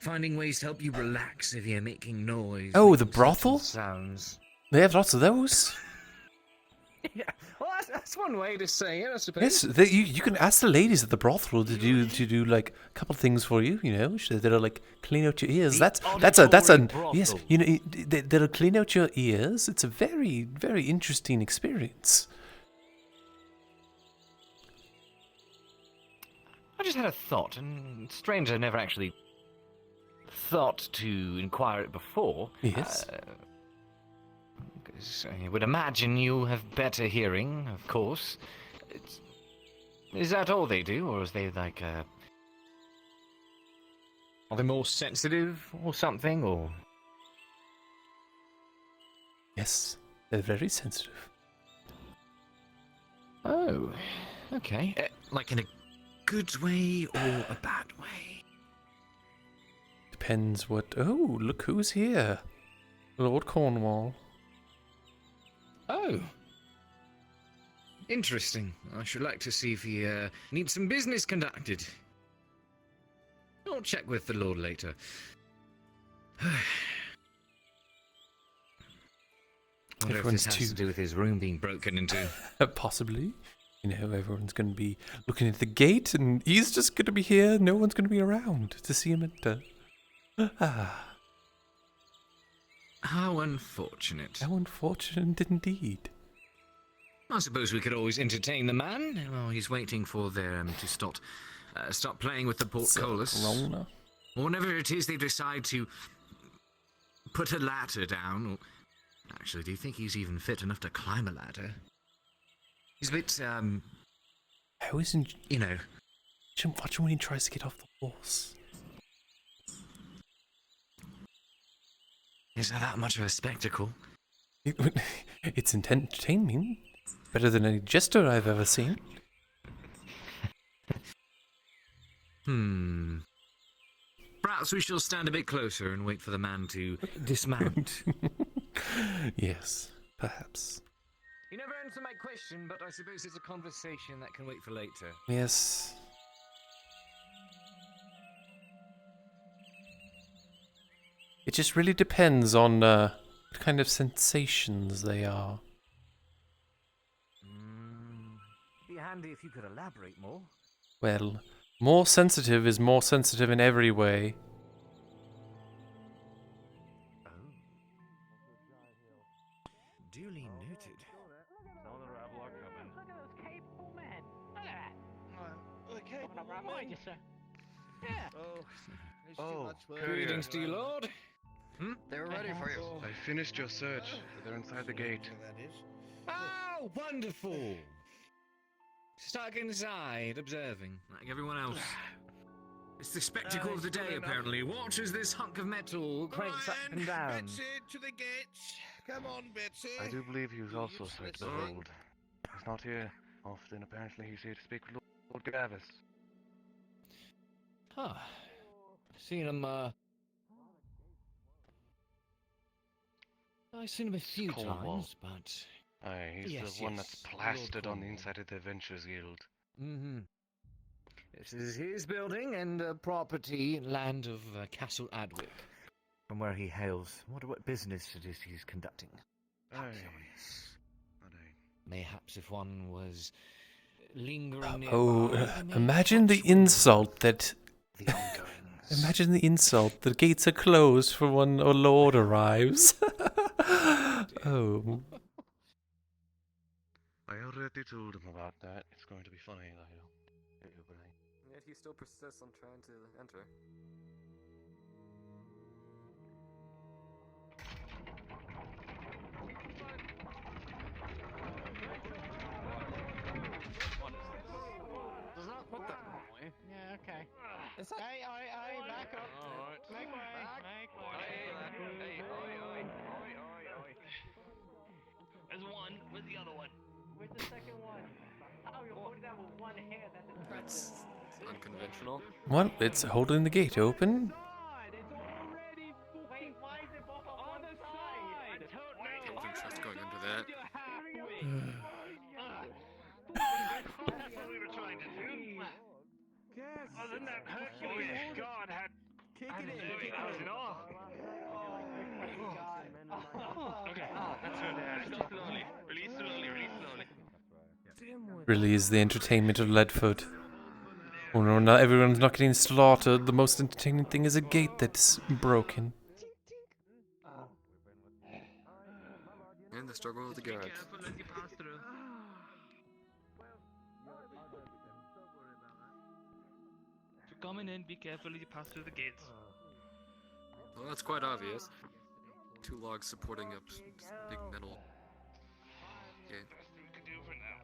Finding ways to help you relax if you're making noise. Oh, the making brothel? sounds. They have lots of those. Yeah, well, that's one way to say it, I suppose. Yes, you can ask the ladies at the brothel to do like a couple things for you. You know, that'll like clean out your ears. The That's a auditory yes. brothel. You know, that'll clean out your ears. It's a very very interesting experience. I just had a thought, and strange I never actually thought to inquire it before. Yes. 'Cause I would imagine you have better hearing, of course. Is that all they do, or is they like Are they more sensitive or something, or? Yes, they're very sensitive. Oh, okay. Like in a good way or a bad way? Depends what. Oh, look who's here, Lord Cornwall. Oh. Interesting. I should like to see if he needs some business conducted. I'll check with the Lord later. Wonder if Everyone's this has to do with his room being broken into. Possibly. You know, everyone's going to be looking at the gate, and he's just going to be here. No one's going to be around to see him enter. How unfortunate. How unfortunate indeed. I suppose we could always entertain the man while he's waiting for them to start playing with the portcullis. Corona. Or whenever it is they decide to put a ladder down. Or, actually, do you think he's even fit enough to climb a ladder? He's a bit, How isn't... you know... Watch him when he tries to get off the horse. Is that much of a spectacle? It's entertaining. Better than any jester I've ever seen. Perhaps we shall stand a bit closer and wait for the man to dismount. Yes, perhaps. You never answered my question, but I suppose it's a conversation that can wait for later. Yes. It just really depends on what kind of sensations they are. Be handy if you could elaborate more. Well, more sensitive is more sensitive in every way. Duly noted. Another rebel are coming. Look at those capable men. Look at that. Mind you, sir. Yeah. Greetings to you, Lord. They're ready for you. I finished your search. They're inside the gate. Oh, wonderful! Stuck inside, observing, like everyone else. It's the spectacle of the day, apparently. Watch as this hunk of metal cranks up and down. Betsy, to the gates. Come on, Betsy. I do believe he was also a sight to behold. He's not here often. Apparently, he's here to speak with Lord Gavis. Huh. Seen him, I've seen him a few Cornwall. times, but... Aye, he's Yes, the one that's yes, plastered Lord on the Cornwall. inside of the Adventurers Guild. Mm-hmm. This is his building and property and land of Castle Adwick, from where he hails. I wonder what business it is he's conducting. How curious. Mayhaps if one was lingering nearby... they may Imagine the catch wind insult that... of the ongoings. Imagine the insult. The gates are closed for when a lord arrives. Oh. I already told him about that. It's going to be funny, Lionel. Yet he still persists on trying to enter. What the? Yeah, okay. Hey, back up. Alright. Make way. Make way. There's one. Where's the other one? Where's the second one? Oh, you're holding that with one hand. That's Unconventional. Well, it's holding the gate open. Wait, why is it both on the side? I don't think Trust's going under that. That's what we were trying to do. Wasn't that Hercules god had... Kick it in. There we go. Okay, that's good. Slowly. Release slowly. Release the entertainment of Leadfoot. Oh no, not everyone's not getting slaughtered. The most entertaining thing is a gate that's broken. And the struggle with the guards. If you're coming in, be careful as you pass through the gates. Well, that's quite obvious. Two logs supporting up this big metal gate. Best thing we can do for now.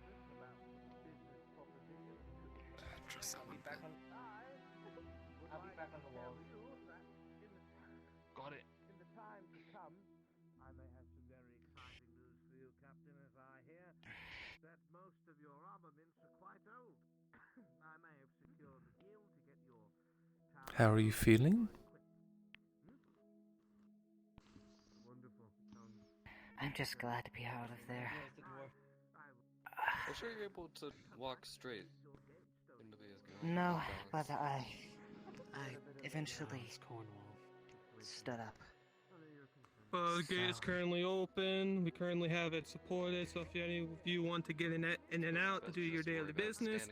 Trust that one bit. I'll be back on the wall. Got it. In the time to come, I may have some very exciting news for you, Captain, as I hear that most of your armaments are quite old. I may have secured the deal to get your tower... How are you feeling? Wonderful. I'm just glad to be out of there. I'm sure you're able to walk straight into the No, but I eventually stood up. The gate is currently open. We currently have it supported, so if any of you want to get in and out to do your daily business,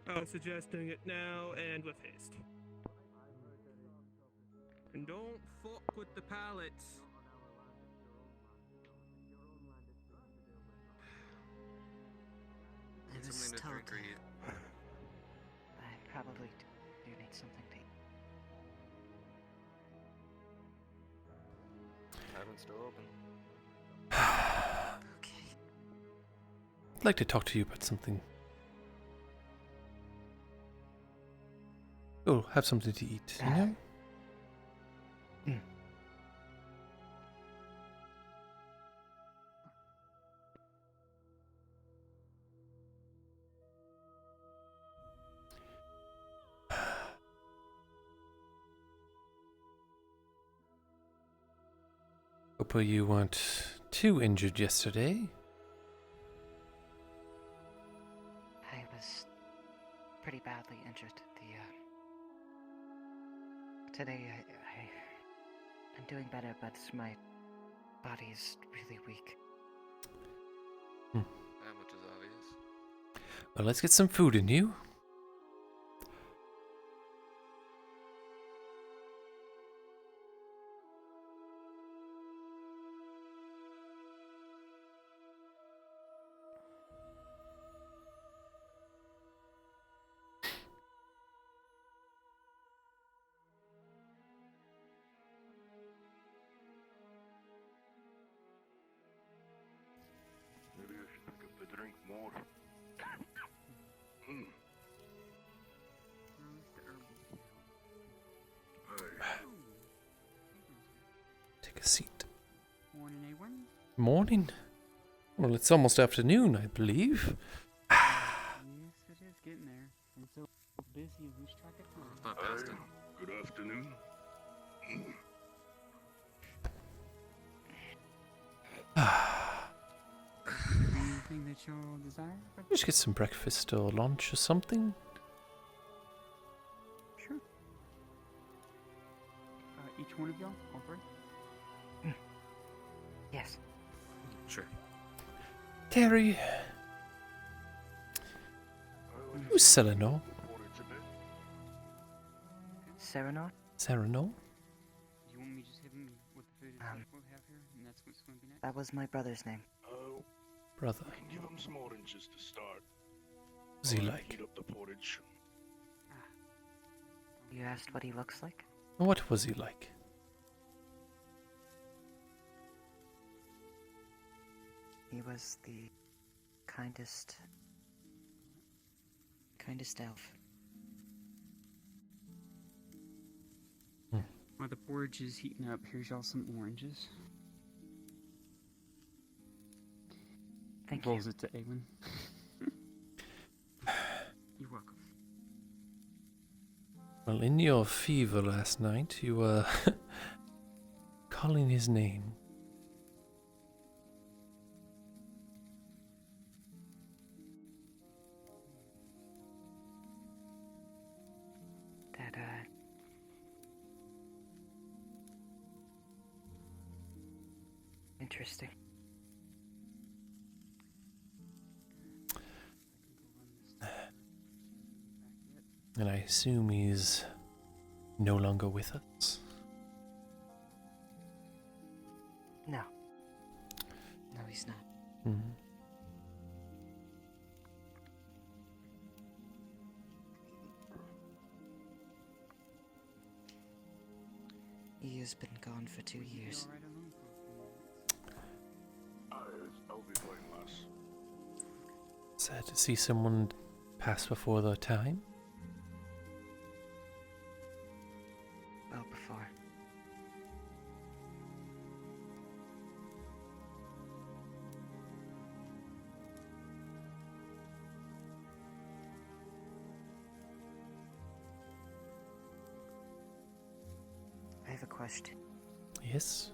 I would suggest doing it now and with haste. And don't fuck with the pallets. I was something to told drink or eat. I probably do need something to eat. Tavern's still open. I'd like to talk to you about something. Oh, have something to eat, you know? Hope you weren't too injured yesterday. I was pretty badly injured. Today I'm doing better, but my body is really weak. That much is obvious. Well, let's get some food in you. Maybe I should pick up a drink more. Morning. Well, it's almost afternoon, I believe. Yes, it is getting there. I'm so busy, I lose track of time. Not past it. Good afternoon. Anything that y'all desire? Just get some breakfast or lunch or something. Sure. Each one of y'all? All three? Yes. Sure. Terry. Who's Selenor? Serenade? Serenor? Do you want me to just hit him with the food itself we have here? And that's what's going to be next? That was my brother's name. Oh, Brother. we can give him some oranges to start. What's he Or like? Heat up the porridge. You asked what he looks like? What was he like? He was the kindest elf. While the porridge is heating up, here's y'all some oranges. Thank Rolls you. it to Aelin. You're welcome. Well, in your fever last night, you were calling his name. That, interesting. And I assume he's no longer with us. No. No, he's not. Mm-hmm. He has been gone for 2 years. I'll be fine, lass. Sad to see someone pass before their time. Well before. I have a question. Yes.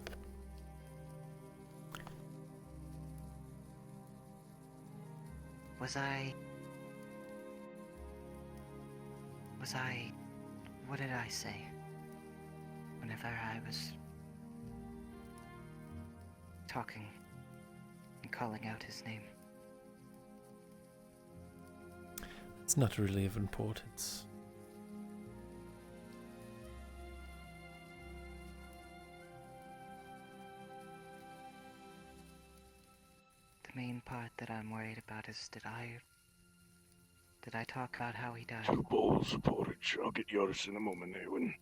Was I... What did I say? Whenever I was... talking and calling out his name. It's not really of importance. The main part that I'm worried about is did I talk about how he died? 2 bowls of porridge. I'll get yours in a moment, Eowyn.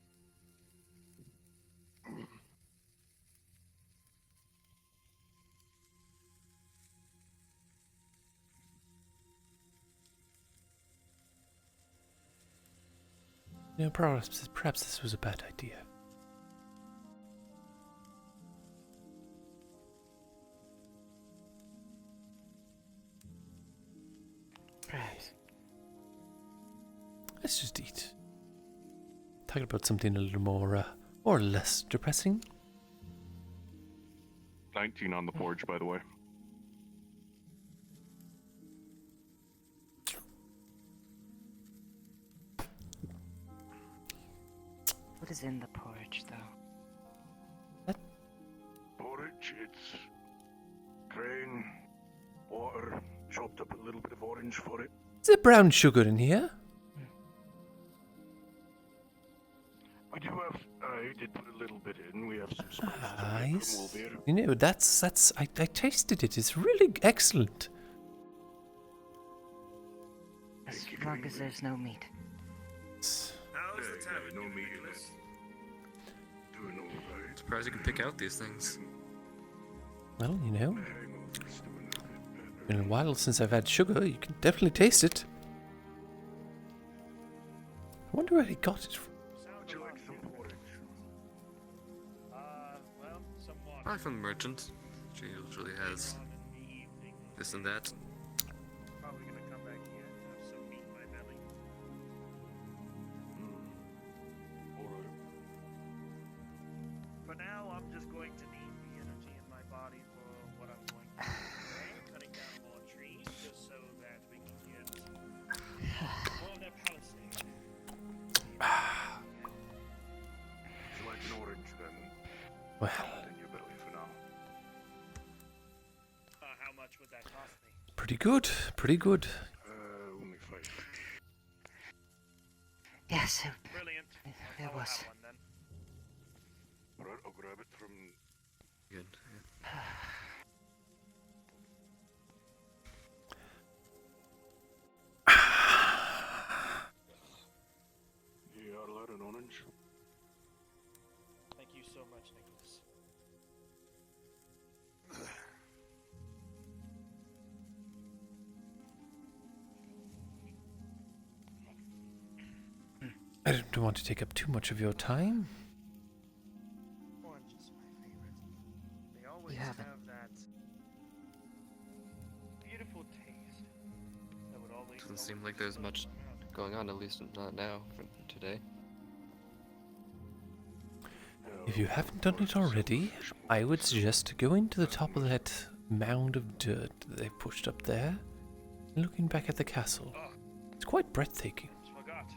You know, perhaps this was a bad idea. Perhaps. Let's just eat. Talking about something a little more, or less depressing. 19 on the porridge, by the way. What is in the porridge, though? Porridge, it's grain, water, chopped up a little bit of orange for it. Is there brown sugar in here? We do have, I did put a little bit in. We have some spices Nice. from Wolver. You know, that's. I tasted it. It's really excellent. As long as there's no meat. How's the tavern, no you meat. Nicholas? Doing all right. Surprised you can pick out these things. Well, you know, been a while since I've had sugar. You can definitely taste it. I wonder where he got it from. Would you like some porridge? Well, some water. Probably from the merchant. She usually has this and that. Probably gonna come back here and have some meat in my belly. Alright. For now, I'm just going to need the energy in my body for what I'm going to do today, cutting down more trees just so that we can get more of that palisade. Would you like an orange then? Well, In your belly for now. How much would that cost me? pretty good, pretty good. Only 5. Yes, Brilliant. it was. Have one then. Alright, I'll grab it from... Good. Yeah, I'll add an orange. Thank you so much, Nicholas. I don't want to take up too much of your time. Orange is my favorite. They always You haven't. have that beautiful taste that would always. Doesn't seem like there's much going on, at least not now for today. If you haven't done it already, I would suggest going to the top of that mound of dirt that they've pushed up there and looking back at the castle. It's quite breathtaking. Forgot.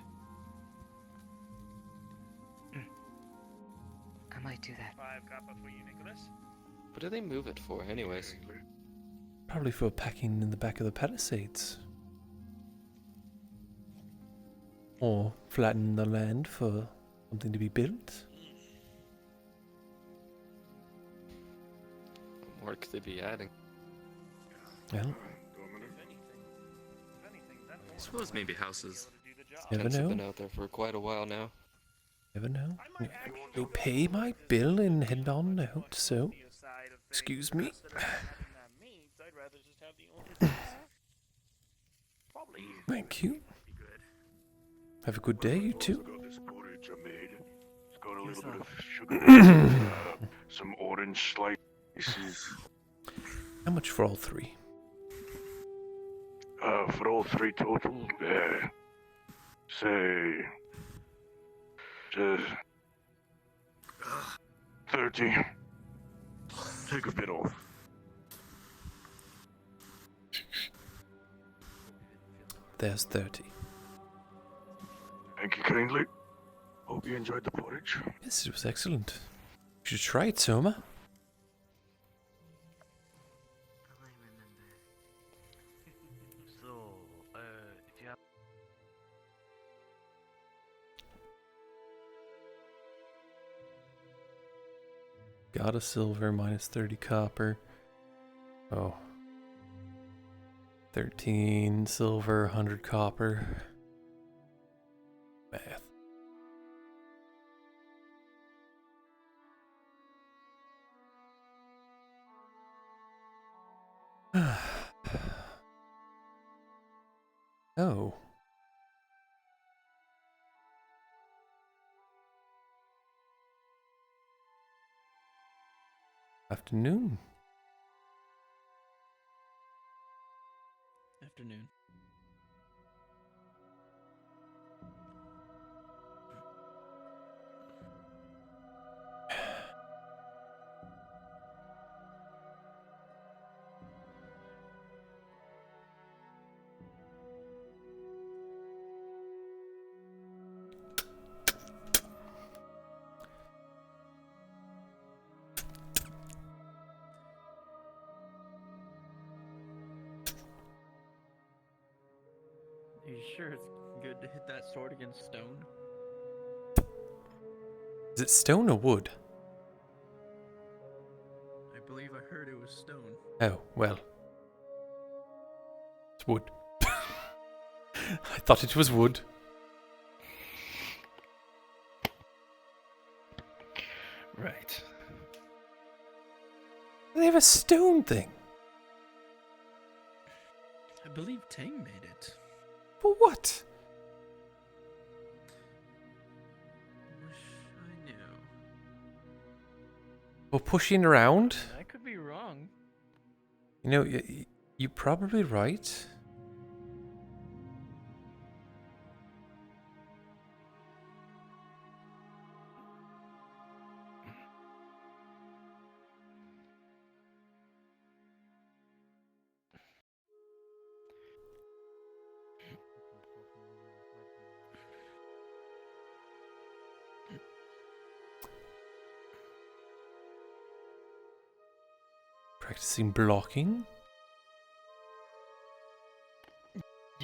I might do that. 5 copper for you, Nicholas. What do they move it for, anyways? Probably for packing in the back of the palisades. Or flatten the land for something to be built. What more could they be adding? Well, I suppose maybe houses. Never Tents have know. been out there for quite a while now. Never know. You'll pay my bill and head on out, so excuse me. Thank you. Have a good day, you two. Got this porridge I made. It's got a little bit of sugar, some orange slices. How much for all three? For all 3 total, say, just 30. Take a bit off. There's 30. Thank you kindly. Hope you enjoyed the porridge. Yes, it was excellent. You should try it, Soma. So, if you have... Got a silver, minus 30 copper. Oh. 13 silver, 100 copper. Math. Oh. Afternoon. Afternoon. Are you sure it's good to hit that sword against stone? Is it stone or wood? I believe I heard it was stone. Oh, well. It's wood. I thought it was wood. Right. They have a stone thing. I believe Tang made it. For what? Wish I knew. For pushing around? I could be wrong. You know, you're probably right. Practicing blocking?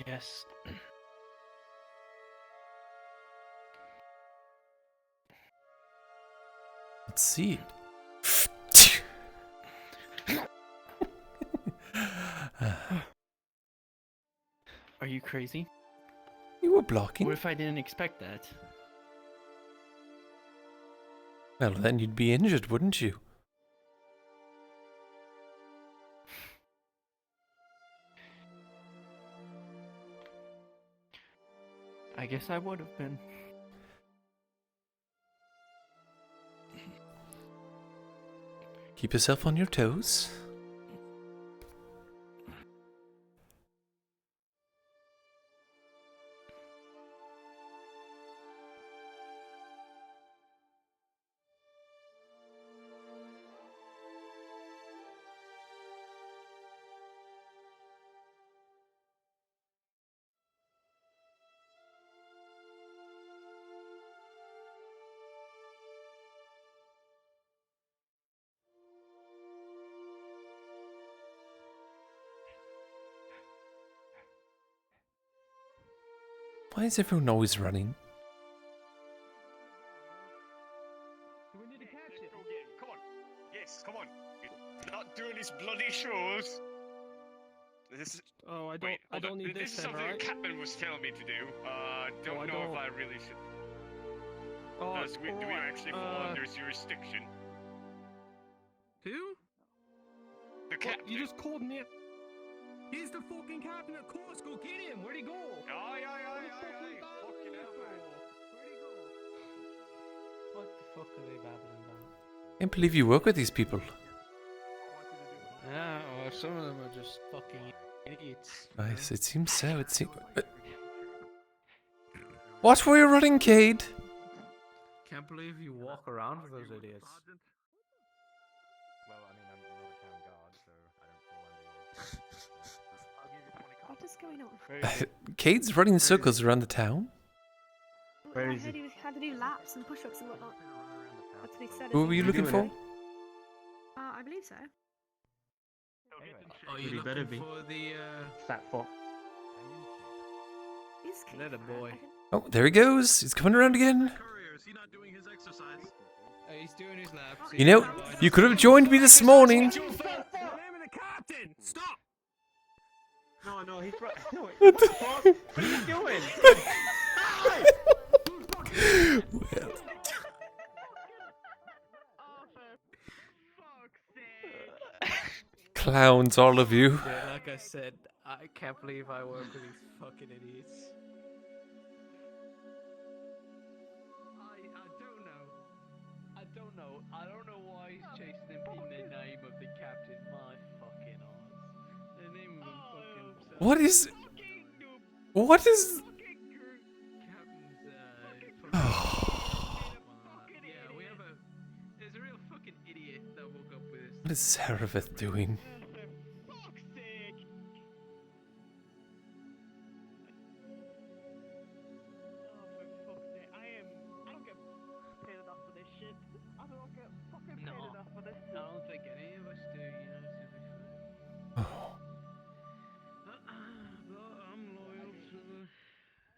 Yes. Let's see. Are you crazy? You were blocking? What if I didn't expect that? Well, then you'd be injured, wouldn't you? I guess I would have been. Keep yourself on your toes. Why is everyone always running? Do we need to catch it? Come on. Yes, come on. You're not doing these bloody shows. This is. Oh, I Wait, don't need this this is then, something right? Captain was telling me to do. Don't I know don't- if I really should. Oh, Do we actually fall under his jurisdiction? Who? The captain. You just called me. He's the fucking captain, of course. Go get him. Where'd he go? Aye. Fucking hell, man. What the fuck are they babbling about? Can't believe you work with these people. Yeah, well, some of them are just fucking idiots. Nice, it seems so. It seems. What were you running, Cade? Can't believe you walk around with those idiots. Well, I mean, I'm not a town guard, so I don't fall under your... What is going on? Cade's running circles around the town. I heard he had to do laps and push-ups and whatnot. That's what he said. Who were you looking for? I believe so. Oh, Really you better looking be. for the Fat fuck. He's little boy? Oh, there he goes. He's coming around again. Is he not doing his exercise? He's doing his laps. You know, you could have joined me this morning. The name of the captain. Stop. No, he's right. No, what the fuck? What are you doing? Well. Clowns, all of you. Yeah, like I said, I can't believe I work with these fucking idiots. I don't know why he's chasing him in the name of the captain. My fucking arse. The name of him fucking. What is? What is? Yeah, we have a. There's a real fucking idiot that woke up with this. What is Seraph doing? No, I don't think any of us do, you know, to be fair. Oh. But I'm loyal to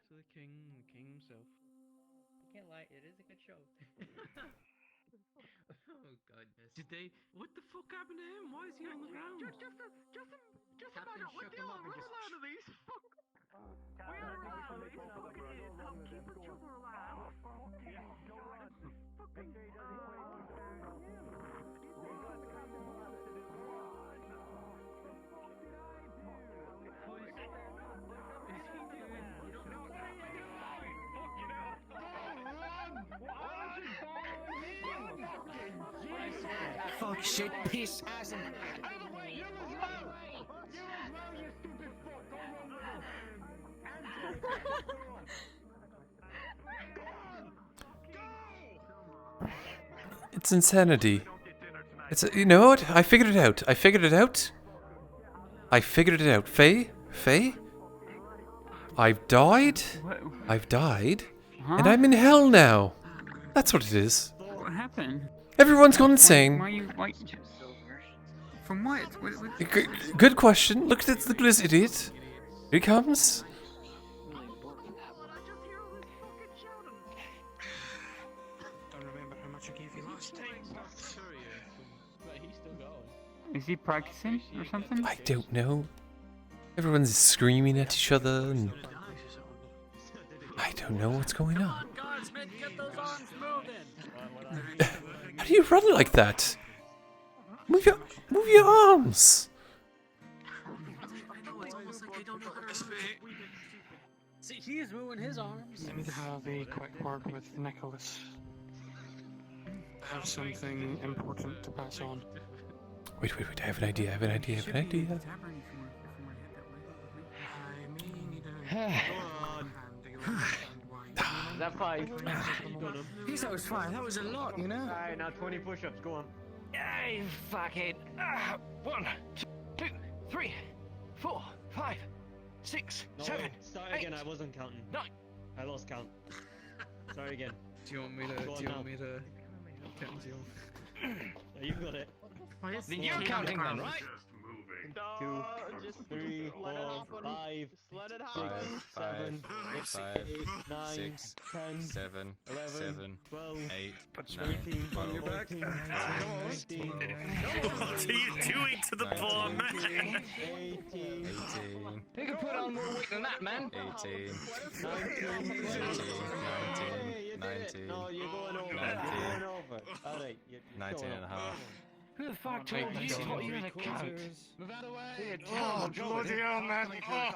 the king himself. I can't lie, it is a good show. Oh goodness. Did they? What the fuck happened to him? Why is he on the ground? Just imagine what the hell run out of these. Fuck. We are around these fucking idiots that don't keep each other alive. Fucking. Fuck, shit, piss, ass, and... It's insanity. You know what? I figured it out. I figured it out. Faye? I've died. And I'm in hell now. That's what it is. What happened? Everyone's gone insane. Why from what? Good question. Look at this idiot. Here he comes. Is he practicing or something? I don't know. Everyone's screaming at each other and I don't know what's going on. How do you run like that? Move your arms. See, he is moving his arms. I need to have a quick word with Nicholas. I have something important to pass on. Wait, I have an idea. Is that 5? He said it was 5. That was a lot, you know? Alright, now 20 push-ups. Go on. Hey, fuckhead. 1, 2, 3, 4, 5, 6, No, 7. wait, start again. I wasn't counting. 9. I lost count. Start again. Do you want me to count you? You got it. Then you're counting then, right? 2, 3, 4, 5, 6, 7, 8, 9, 10, 7, 11, 12, 8, 13, 14, 15, What are you doing to the poor man? 18, You can put on more weight than that, man. 18, 19, 19, No, you're going over. You're going over. Alright, you're 19 and a half. Who the fuck told you to taught you to count? Move out of the way. Oh, bloody hell, man. Oh.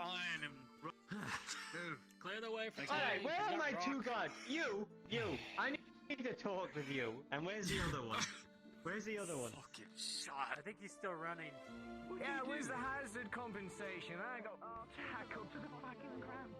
Clear the way for Alright, where are my 2 guards? You. I need to talk with you. And where's the other one? Where's the other one? Fucking shot. I think he's still running. Yeah, where's the hazard compensation? I got tackled to the fucking ground.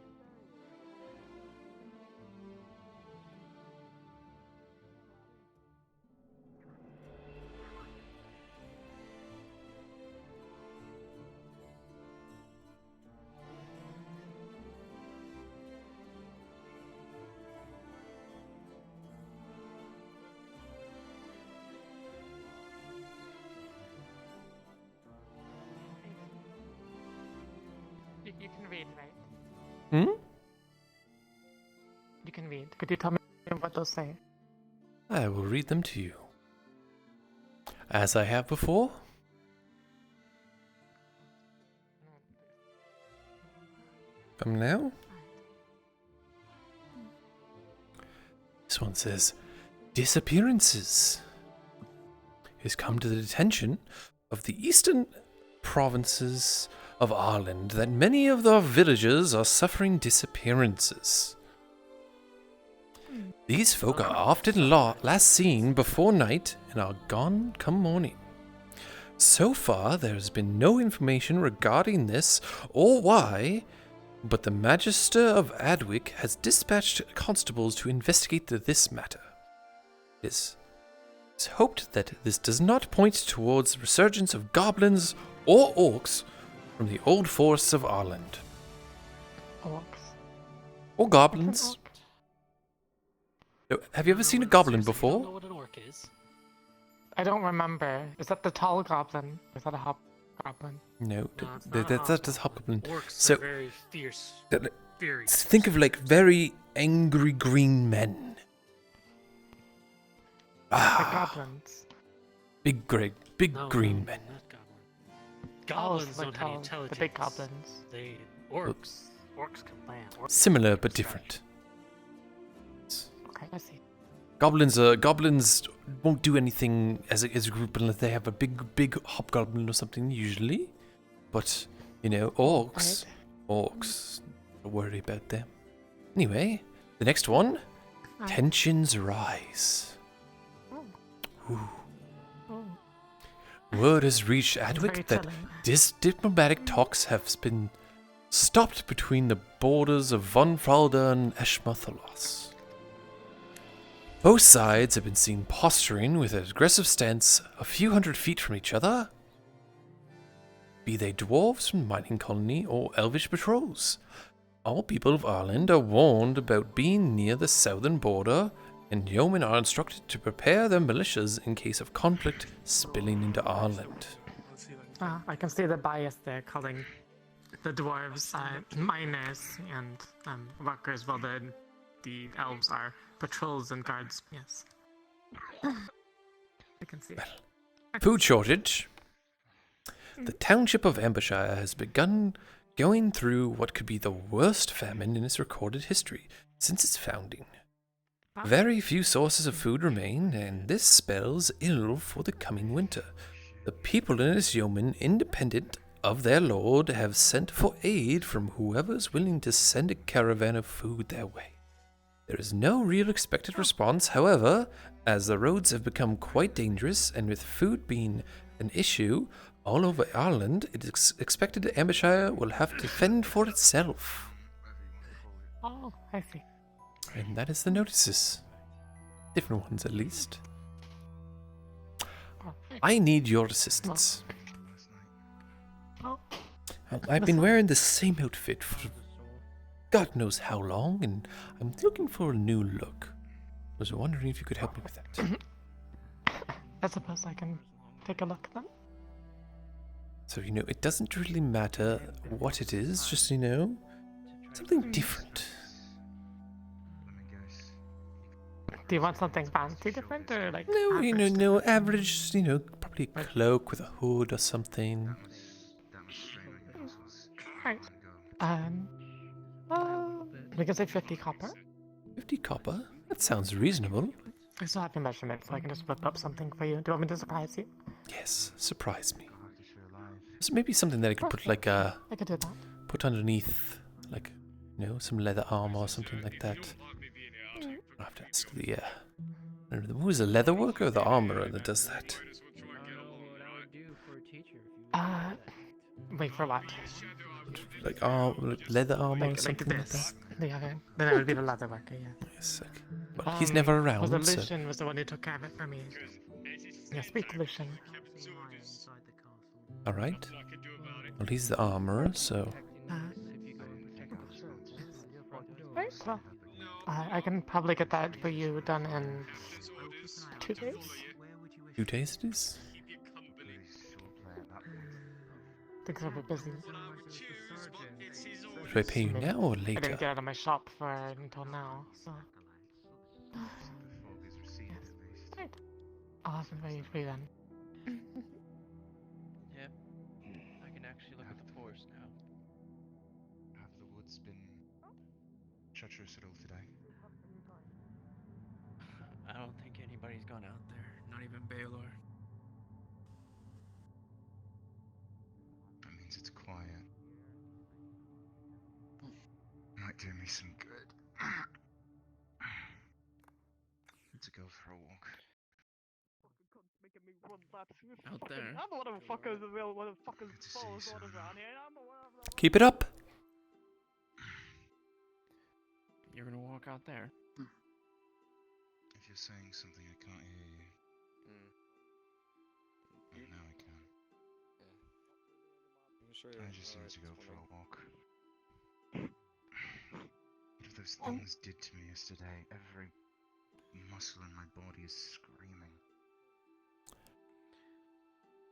You can read, right? Hmm? You can read. Could you tell me what those say? I will read them to you. As I have before. Come now. This one says, disappearances. It has come to the attention of the eastern provinces of Ireland that many of their villagers are suffering disappearances. These folk are often last seen before night and are gone come morning. So far, there has been no information regarding this or why, but the Magister of Adwick has dispatched constables to investigate this matter. It is hoped that this does not point towards the resurgence of goblins or orcs from the old forests of Ireland. Orcs. Or goblins. Have you ever seen a goblin before? know what an orc is? I don't remember. Is that the tall goblin? Is that a hobgoblin? No, it's not a that's a hobgoblin. Orcs So are very fierce. Very think of like very angry green men. The goblins. Big green men. Goblins like don't have the intelligence. big goblins. They orcs can plan. Similar but different. Okay, I see. Goblins won't do anything as a group unless they have a big hobgoblin or something usually. But orcs, don't worry about them. Anyway, the next one, tensions rise. Ooh. Word has reached Adwick that diplomatic talks have been stopped between the borders of Von Fralda and Eschmathalos. Both sides have been seen posturing with an aggressive stance a few hundred feet from each other, be they dwarves from the mining colony or elvish patrols. All people of Ireland are warned about being near the southern border, and yeomen are instructed to prepare their militias in case of conflict spilling into Ireland. I can see the bias there, calling the dwarves miners and workers, while the elves are patrols and guards. Yes, I can see. Food shortage. The township of Ambershire has begun going through what could be the worst famine in its recorded history since its founding. Very few sources of food remain, and this spells ill for the coming winter. The people in this yeoman, independent of their lord, have sent for aid from whoever is willing to send a caravan of food their way. There is no real expected response, however, as the roads have become quite dangerous, and with food being an issue all over Ireland, it is expected that Ambershire will have to fend for itself. Oh, I see. And that is the notices. Different ones, at least. I need your assistance. I've been wearing the same outfit for God knows how long, and I'm looking for a new look. I was wondering if you could help me with that. I suppose I can take a look then. So, it doesn't really matter what it is, just, something different. Do you want something fancy different, or like... No, no, average, probably a cloak with a hood or something. Right. We can say 50 copper. 50 copper? That sounds reasonable. I still have your measurements, so I can just whip up something for you. Do you want me to surprise you? Yes, surprise me. So maybe something that I could put like I could do that. Put underneath, like, some leather armor or something like that. I have to ask who is the leather worker or the armorer that does that? Wait for what? Like leather armor or something like this. that? Yeah, then it would be the leather worker, yeah. Yes, well, he's never around, the Lucian was the one who took care of it for me. Yeah, speak to Lucian. Alright. Well, he's the armorer, so... Right, well, I can probably get that for you done in 2 days. 2 days it is? Things are a bit busy. Do I pay you now or I didn't later? get out of my shop until now, so... Right. I'll have it ready for you then. Yep. I can actually look at the forest now. Have the woods been treacherous at all today? I don't think anybody's gone out there. Not even Baylor. That means it's quiet. Might do me some good. To go for a walk. Out there. I'm the one of the fuckers, follows orders around here. I'm the one of the... Keep it up! You're gonna walk out there. If you're saying something, I can't hear you. But now I can. I just need to go for a walk. What those things did to me yesterday? Every muscle in my body is screaming.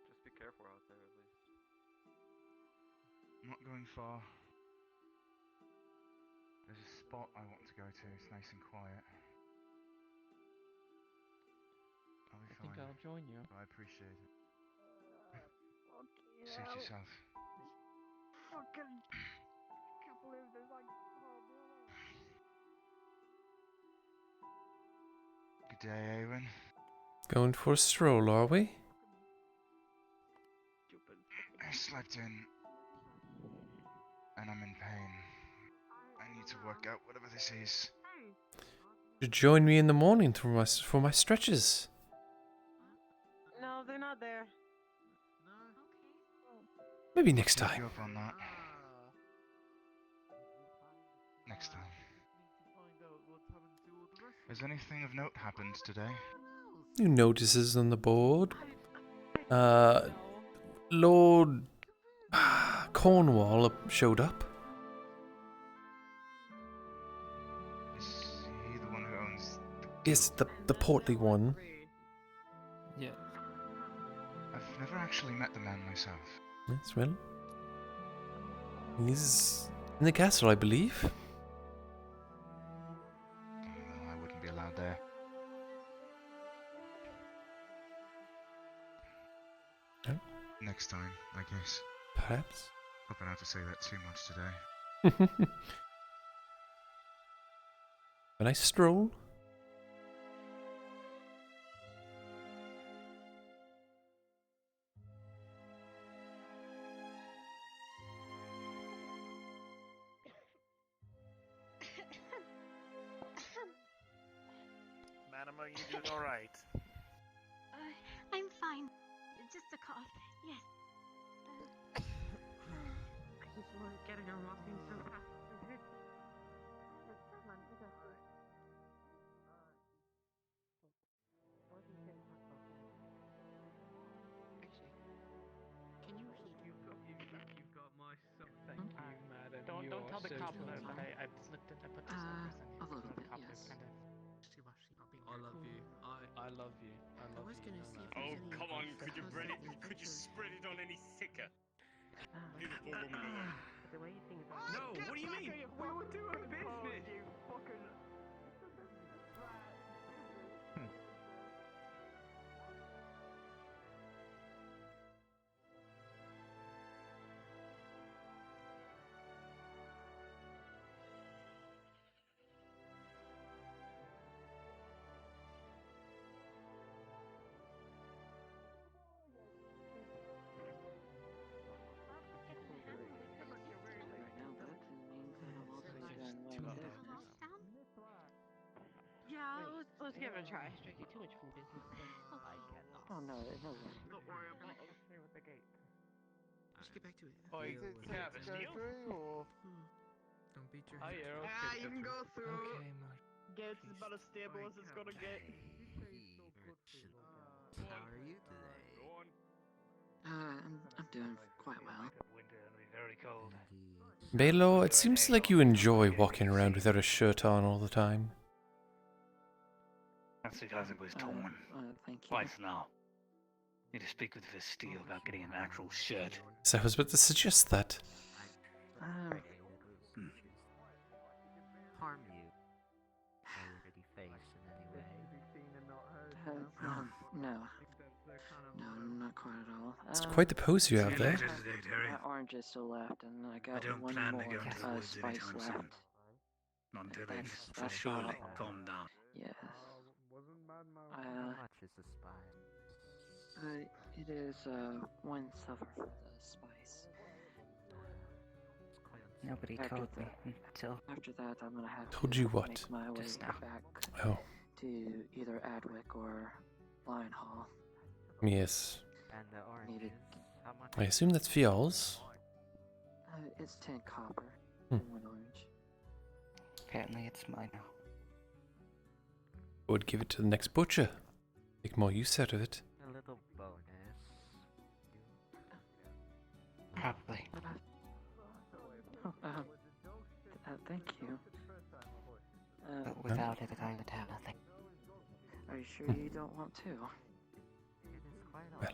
Just be careful out there, at least. I'm not going far. There's a spot I want to go to. It's nice and quiet. I'll be fine. I think I'll join you. I appreciate it. Suit yourself. Fucking... can't believe there's like... Good day, Aaron. Going for a stroll, are we? I slept in, and I'm in pain. I need to work out whatever this is. You join me in the morning for my stretches. No, they're not there. Maybe next Take time. you up on that. Has anything of note happened today? New notices on the board. Lord Cornwall showed up. Is he the one who owns Yes, the portly one. Yeah. I've never actually met the man myself. Yes, well. He's in the castle, I believe. Well, I wouldn't be allowed there. Oh. Next time, I guess. Perhaps. Hope I don't have to say that too much today. A nice stroll. Madam, are you doing alright? I'm fine. Just a cough. Yes. I just want to get her walking so fast. Can you heat? You've got my son. Thank you, madam. Don't tell the so cobbler, kind. but I slipped it. I put this A little bit, yes. Kind of. I love you. I love you. I love was you. gonna see if no, there's no. any Come on, could you photos of their could you pictures. spread it on any thicker? Beautiful woman. The way you think about No, what do you mean? We were doing business. you fucking. Yeah, let's give it a try. Drinking too much food isn't. I cannot. Oh no, it no. Don't worry about it. Stay with the gate. Let's get back to it. Oh, Is it can I safe to go through, or? Don't beat your Oh, head. yeah, Ah, you can go through. Okay, Mark. Gates is about as stable as it's gonna get. How are you today? I'm doing quite well. Winter and be very cold. Baylor, it seems like you enjoy walking around without a shirt on all the time. That's because it was torn. Thank you. Twice now. Need to speak with Vestille about getting an actual shirt. So I was about to suggest that. Harm you by your pretty face in any way? No, not quite at all. It's quite the pose you have there. Orange is still left, and I got don't one plan to more go into the woods spice anytime left. soon. Not until they've for That's surely all. calmed down. Yes. How much is the spice? It is 1 silver for the spice. Nobody After told me that- until After that, I'm gonna have Told to you what? make my way Just now. back Oh, to either Adwick or Lion Hall. yes. And the Needed. oranges? How much? I assume that's Fial's. It's 10 copper Hmm. for 1 orange. apparently it's mine now. I would give it to the next butcher. Make more use out of it. A little bonus. Probably. Thank you. But without it, I would have nothing. Are you sure you don't want to? Well,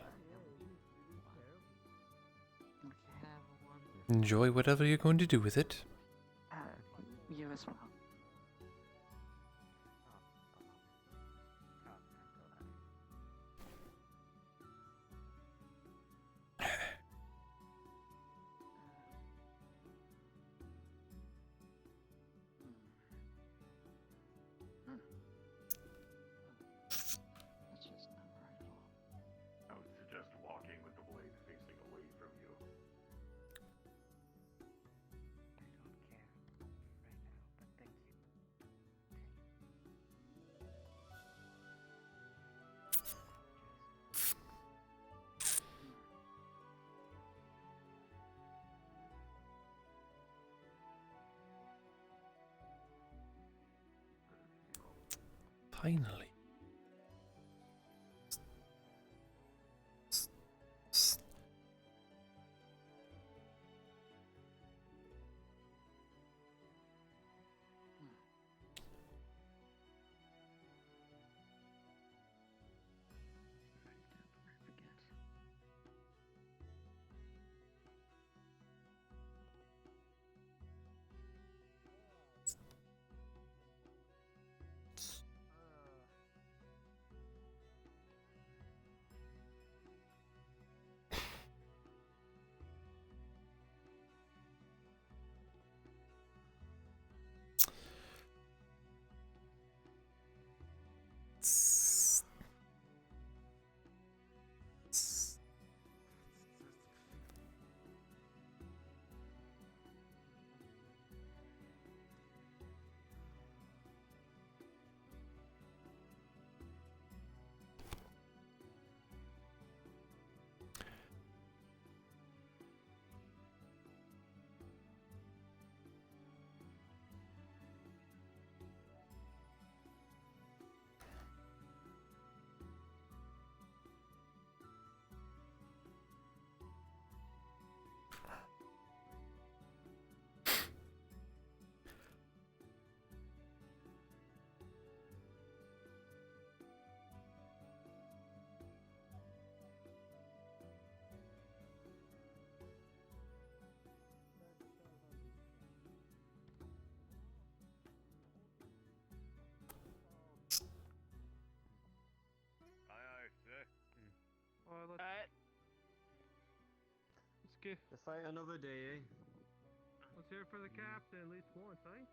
enjoy whatever you're going to do with it. You as well. I would suggest walking with the blade facing away from you. I don't care right now, but Finally. Alright, let's get. To fight another day, eh? Let's hear it for the captain at least once, eh?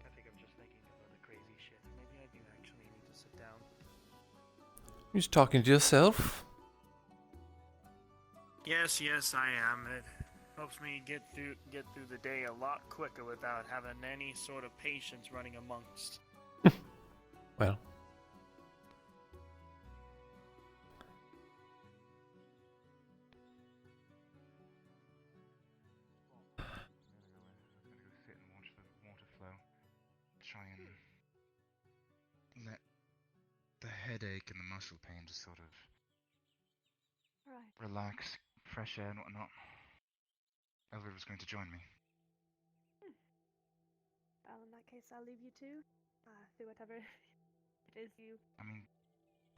I think I'm just thinking of other crazy shit. Maybe I do actually need to sit down. You're just talking to yourself. Yes, I am. It helps me get through the day a lot quicker without having any sort of patience running amongst. Well. I'm gonna go sit and watch the water flow. Try and let the headache and the muscle pain just sort of relax, fresh air and whatnot. Elwood was going to join me. Well, in that case, I'll leave you two. Do whatever it is you. I mean,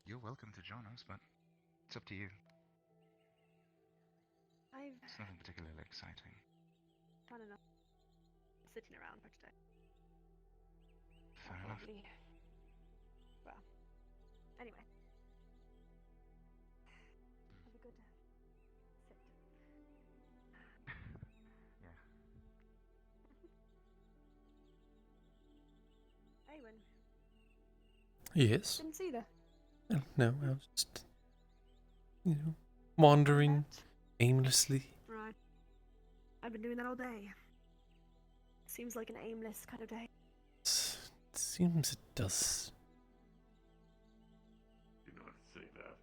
you're welcome to join us, but it's up to you. It's nothing particularly exciting. Fun enough sitting around for today. Fair enough. Probably. Well, anyway. It'll be good to sit. Yeah. Awen. Yes. Didn't see that. No, I was just, wandering aimlessly. Right. I've been doing that all day. Seems like an aimless kind of day. It seems it does. Do not say that.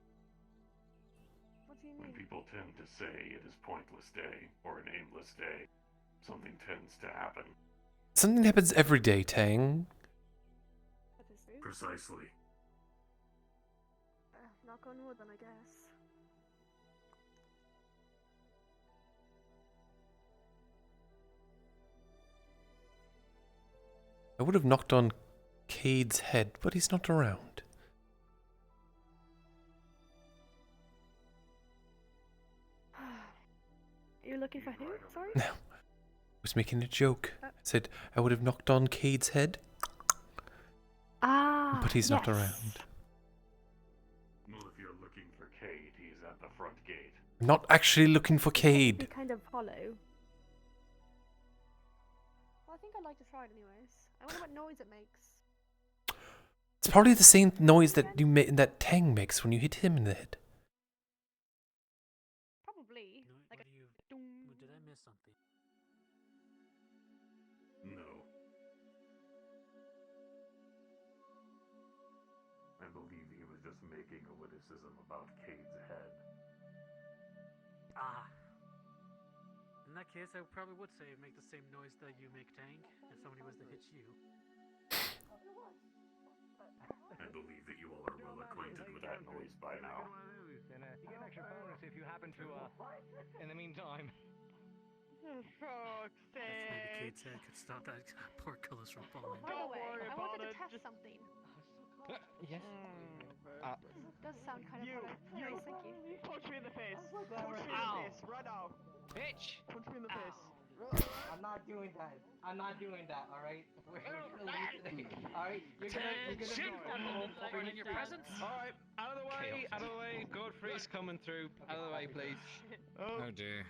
What do you When mean? people tend to say it is pointless day or an aimless day, something tends to happen. Something happens every day, Tang. Precisely. Knock on wood, then, I guess. I would have knocked on Cade's head, but he's not around. You're looking for who? Sorry? No. I was making a joke. I said I would have knocked on Cade's head. Ah, but he's not around. Well, if you're looking for Cade, he's at the front gate. I'm not actually looking for Cade. Be kind of hollow. Well, I think I'd like to try it anyways. I wonder what noise it makes. It's probably the same noise that that Tang makes when you hit him in the head. Probably. Like Did I miss something? No. I believe he was just making a witticism about Cade's head. Ah. In that case, I probably would say make the same noise that you make, Tang, if somebody was to hit you. I believe that you all are well acquainted with that noise by now. And you get an extra bonus if you happen to, in the meantime. Maybe Kate's head could stop that portcullis from falling. By the way, I wanted to test something. Yes? This does sound kind of hollow. Nice, thank you. Punch me in the face. Punch me in the face. Right now. Bitch! Punch me in the face. I'm not doing that. I'm not doing that, alright? We're gonna leave today. Alright? You're gonna in your presence? Alright, Out of the way, out of the way. Godfrey's coming through. Out of the way, please. Oh dear.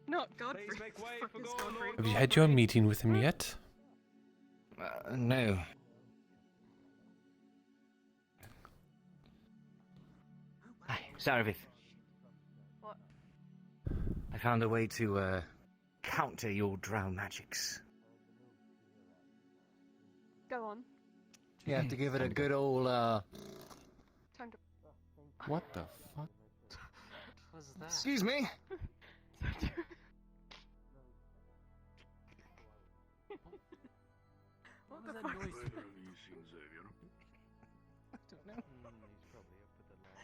Not Godfrey. Please make way for Godfrey. Have you had your meeting with him yet? No. Hi, Sarvith. What? I found a way to, counter your drow magics. Go on. You have to give it a good old, Time to. What the fuck? What was that? Excuse me? What was the that fuck? noise? Clearly you've seen Xavier. I don't know. He's probably up with the log.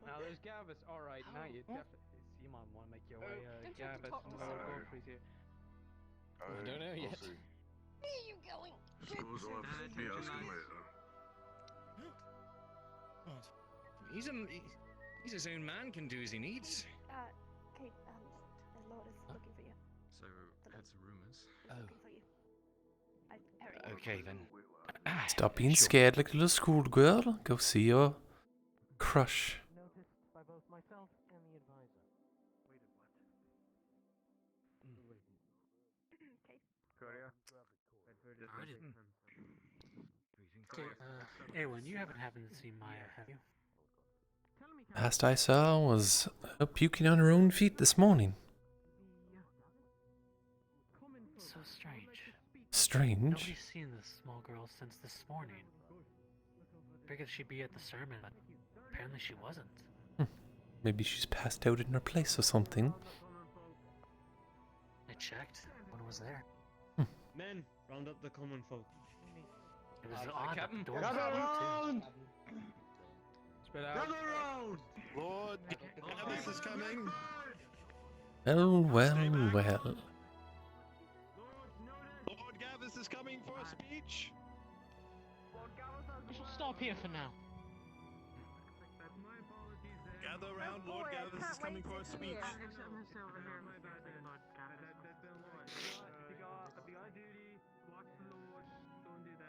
Now there's Gavus. Alright, now you definitely. You might want to make your way, don't you have to Gavus. talk to Oh, someone? Godfrey's here. I don't know yet. Where are you going? Suppose I'll have to be asking later. What? He's his own man, can do as he needs. Kate, the Lord is looking for you. So, heads of rumors. Looking for you. Harry. Okay then. Stop being scared like a little schoolgirl. Go see your crush. Noticed by both myself and the advisor. Kate. Courier. So, Awen, you haven't seen Maya, have you? Last I saw was her puking on her own feet this morning. So strange. Strange? Nobody's seen this small girl since this morning. Figured she'd be at the sermon, but apparently she wasn't. Maybe she's passed out in her place or something. I checked. No one was there. Men, round up the common folk. It was odd that the door Gather was round! open, Spread out. Gather round! Lord Gavus is coming! Well, well, well. Lord Gavus is coming for a speech! We shall stop here for now. Gather round, Lord Gavus is coming for a speech.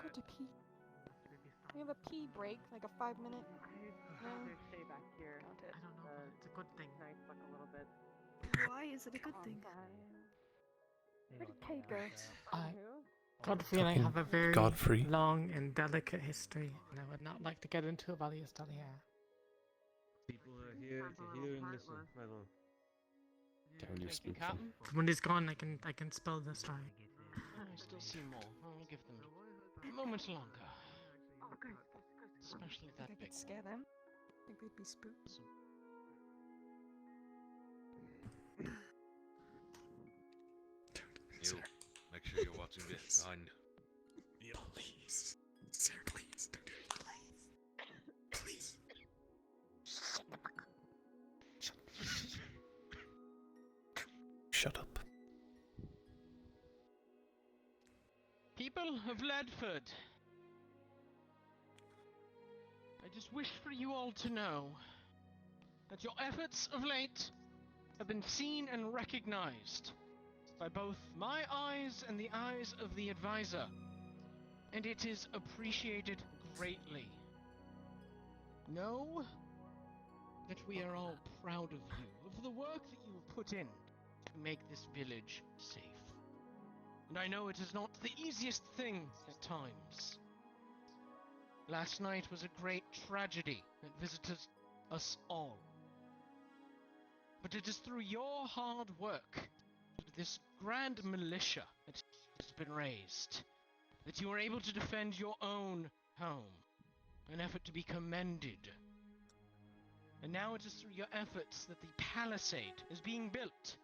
Go to pee. We have a pee break, like a 5-minute. No. Stay back here. Count it. I don't know, but it's a good thing. Nice look a little bit. Why is it a good thing? Where did Kate go? Godfrey and I Fucking have a very Godfrey. long and delicate history, and I would not like to get into it while he is still here. People are here to hear and listen, my lord. Down your spook. When he's gone, I can spell the story. I still see more. I'll give them moments longer. Okay. Especially that I big could scare them. Think they'd be spooked. You, make sure you're watching this behind. Please. Sir, please. Don't do it. Please. Shut up. People of Ledford, I just wish for you all to know that your efforts of late have been seen and recognized. by both my eyes and the eyes of the advisor, and it is appreciated greatly. Know that we are all proud of you, of the work that you have put in to make this village safe. And I know it is not the easiest thing at times. Last night was a great tragedy that visited us all. But it is through your hard work, this grand militia that has been raised, that you are able to defend your own home, an effort to be commended. And now it is through your efforts that the palisade is being built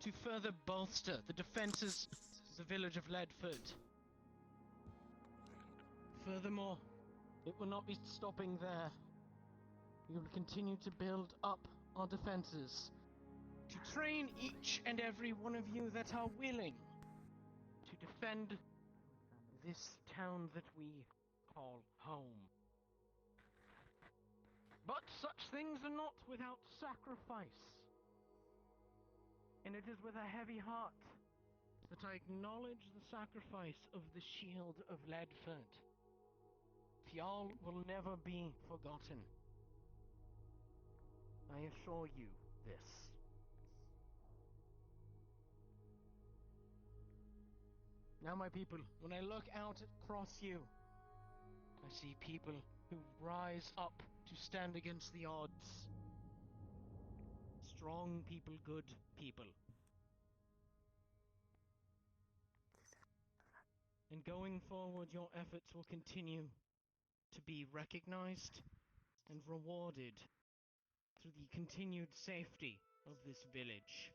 to further bolster the defenses of the village of Ledford. Furthermore, it will not be stopping there. We will continue to build up our defenses, to train each and every one of you that are willing to defend this town that we call home. But such things are not without sacrifice. And it is with a heavy heart that I acknowledge the sacrifice of the Shield of Ledford. Y'all will never be forgotten. I assure you this. Now, my people, when I look out across you, I see people who rise up to stand against the odds. Strong people, good people. And going forward, your efforts will continue to be recognized and rewarded through the continued safety of this village.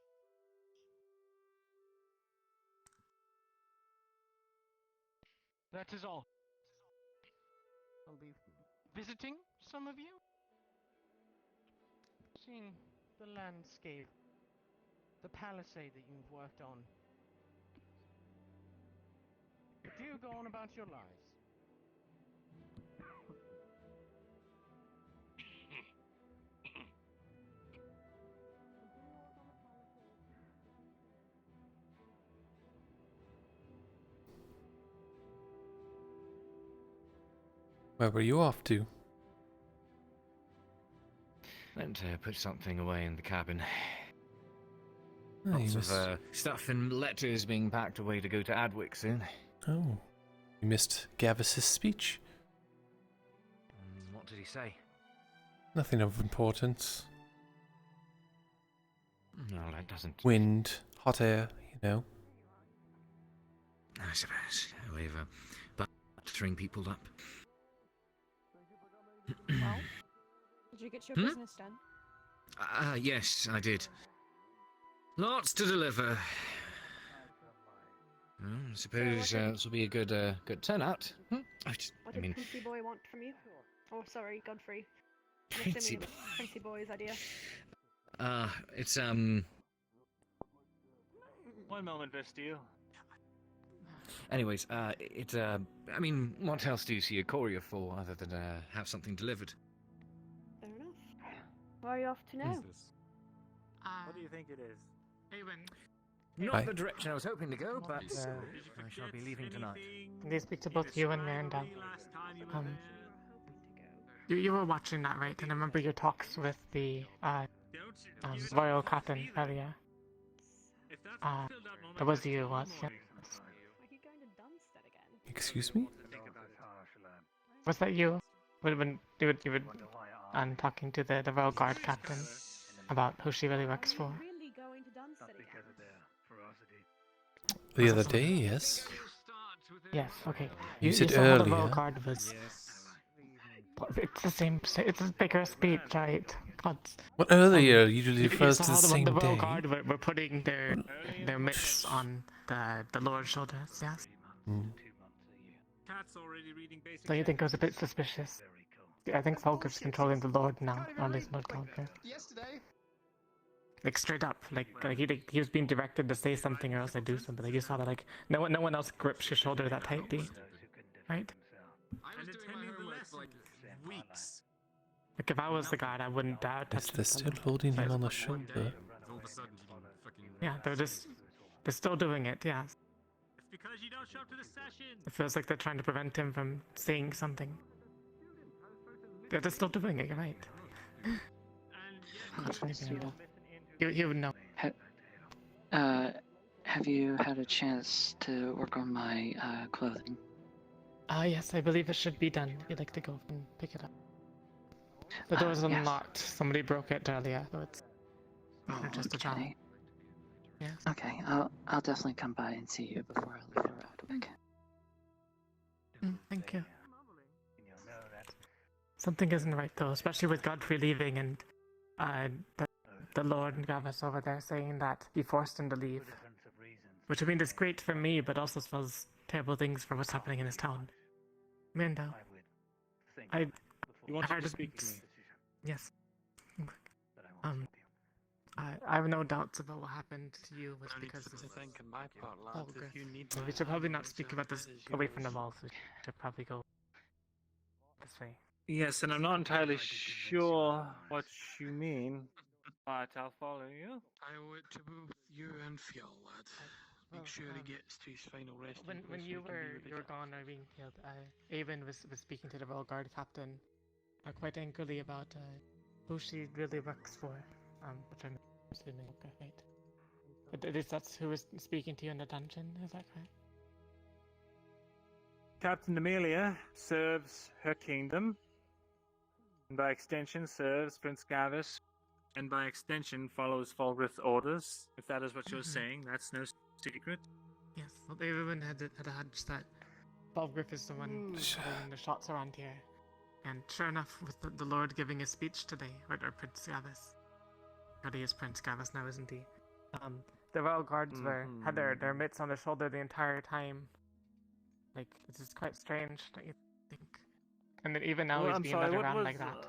That is all. I'll be visiting some of you, seeing the landscape, the palisade that you've worked on. But do go on about your lives. Where were you off to? Went to put something away in the cabin. Oh, Lots of stuff and letters being packed away to go to Adwick soon. Oh, you missed Gavis's speech. What did he say? Nothing of importance. No, that doesn't. Wind, hot air, you know. I suppose. We've buttering people up. Well, did you get your business done? Yes, I did. Lots to deliver. Well, I suppose this will be a good turnout. What did Princey Boy want from you? Oh, sorry, Godfrey. I'm assuming it was Princey Boy's idea. It's One moment, Vestio. Anyways, I mean, what else do you see a courier for other than have something delivered? Fair enough. Where are you off to now? What do you think it is? Not the direction I was hoping to go, but I shall be leaving tonight. Can they speak to both you and Miranda? You were watching that, right? And I remember your talks with the royal captain earlier. That was you, was yeah. Excuse me? Was that you? When you would talking to the royal guard captain about who she really works for? The other day, yes. Yes, okay. You said saw the royal earlier. guard was... It's the same, it's a bigger speech, right? God. What earlier usually refers to the saw same the royal day. guard were putting their mitts on the Lord's shoulders, yes? Cat's already reading basic. So you think it was a bit suspicious? I think Fulgur's controlling the Lord now, on his Lord Culture. Yesterday. Like straight up, like he was being directed to say something or else to do something. Like you saw that, like no one else grips your shoulder that tightly, right? I was doing my homework for like weeks. Like if I was the guard, I wouldn't dare touch They're still holding him on the shoulder. All of a sudden, he fucking. Yeah, they're just They're still doing it, yes. It's because you don't show up to the session. It feels like they're trying to prevent him from saying something. Yeah, they're still doing it, you're right. God, he would know. Have you had a chance to work on my clothing? Yes, I believe it should be done. You'd like to go and pick it up. The door's Yes. unlocked. Somebody broke it earlier, so it's just a job. Okay. Yes. Okay, I'll definitely come by and see you before I leave for Radwick. Thank you. Something isn't right though, especially with Godfrey leaving and the Lord and Gravis over there saying that he forced him to leave. Which I mean is great for me, but also spells terrible things for what's happening in his town. Mando. You wanted to speak to me? Yes. I have no doubts about what happened to you was because of think on my part, lad. If you need we should probably not speak about this away from the walls. We should probably go this way. Yes, and I'm not entirely sure what you mean, but I'll follow you. I want to move you and Phil, lad. Make sure he gets to his final rest. When you were gone or being killed, Avon was speaking to the Royal Guard captain quite angrily about who she really works for. Which I'm assuming, okay, right? But at least that's who was speaking to you in the dungeon, is that correct? Captain Amelia serves her kingdom, and by extension serves Prince Gavis, and by extension follows Falgrith's orders. If that is what you're saying, that's no secret. Yes, well, everyone had a hunch that Falgrith is the one calling the shots around here. And sure enough, with the Lord giving a speech today, or Prince Gavis. God, he is Prince Gavis now, isn't he? The Royal Guards had their mitts on their shoulder the entire time. Like, it's just quite strange, don't you think? And then even now he's being led around like that.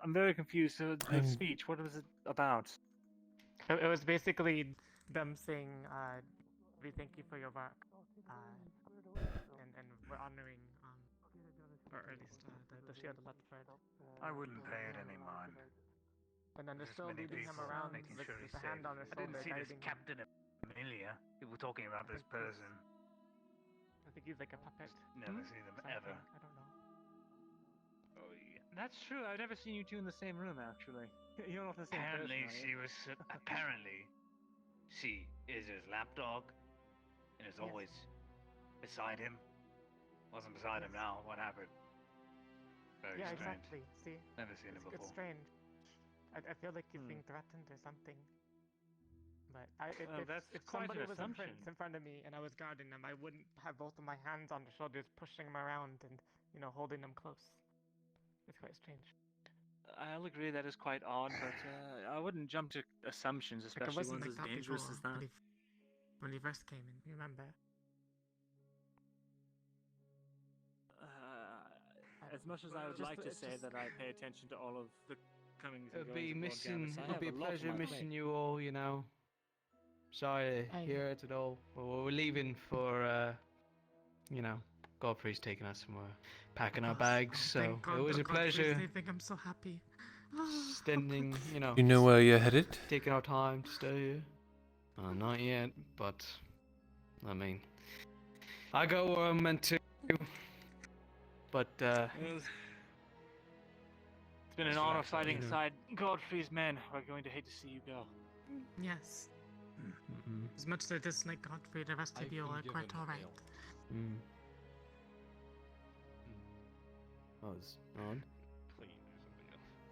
I'm very confused. The speech, what was it about? It was basically them saying, we thank you for your work, and we're honoring, or at least the Shield of Ludford. I wouldn't pay it any mind. And then they're still leading him around with the hand on his shoulder. I didn't see this Captain Amelia. People talking about this person. I think he's like a puppet. Never see them ever. I don't know. Oh, yeah. That's true. I've never seen you two in the same room, actually. You're not the same Apparently, person, she was. Apparently, she is his lapdog, and is always beside him. Wasn't beside him now. What happened? Very strange. Exactly. See, never seen it before. It's strange. I feel like he's being threatened or something. But if somebody was a prince in front of me and I was guarding them, I wouldn't have both of my hands on their shoulders, pushing them around and holding them close. It's quite strange. I'll agree that is quite odd, but I wouldn't jump to assumptions, especially ones as dangerous as that. When he first came in, you remember? As much as I would like to say that I pay attention to all of the comings and It'll goings be of Lord missing. Gavis, I It'll have be a lot on pleasure my missing plate. you all. Sorry to hear it at all. Well, we're leaving for Godfrey's taking us somewhere, packing our bags. So it was a pleasure. I think I'm so happy. Standing, You know where you're headed? Taking our time to stay here. Not yet, but I mean, I go where I'm meant to. But It's been an honor fighting inside Godfrey's men. We're going to hate to see you go. Yes. As much as I dislike Godfrey, the rest of you are quite alright. That was odd.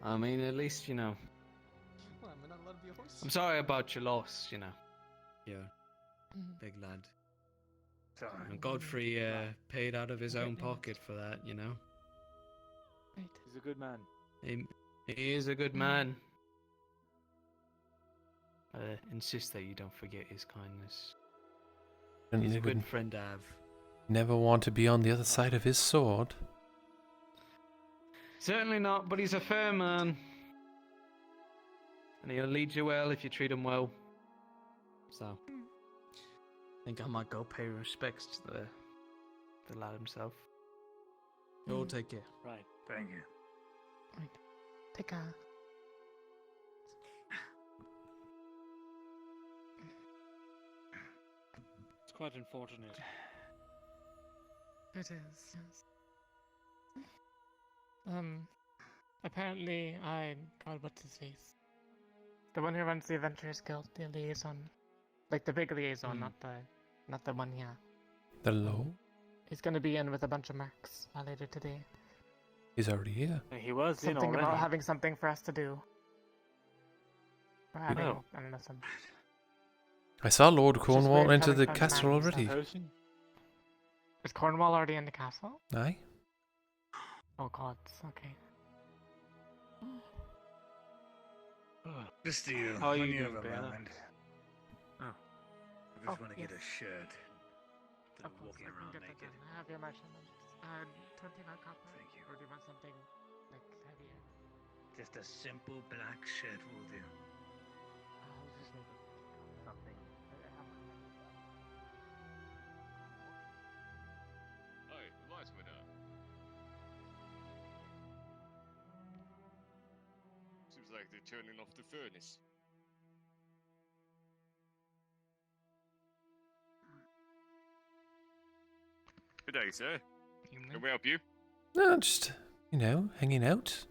I mean, at least Well, am I not allowed to be a horse? I'm sorry about your loss. Yeah. Big lad. Sorry. And Godfrey paid out of his own pocket for that, He's a good man. He is a good man. Insist that you don't forget his kindness. And He's they a good would friend to have. never want to be on the other side of his sword. Certainly not, but he's a fair man. And he'll lead you well if you treat him well. So, I think I might go pay respects to the lad himself. You'll take care. Right. Thank you. Right. Take care. quite unfortunate. It is, yes. Apparently God, what's his face? The one who runs the Adventurers Guild, the liaison. Like the big liaison, not the one here. The low? He's gonna be in with a bunch of mercs later today. He's already here. He was Something in about already. having something for us to do. We're having, Oh. I don't know, some... I saw Lord Just Cornwall weird enter coming the from castle man already. himself. Is Cornwall already in the castle? Aye. Oh god, okay. Just you. How are when you you doing, have a Bella? moment. I just want to get a shirt. Instead of walking around naked. I have your measurements. 25 copper. Thank you. Or do you want something like heavier? Just a simple black shirt will do. I'll just make it something. Hey, the lights went out. Seems like they're turning off the furnace. Good day, sir. Can we help you? No, just, hanging out.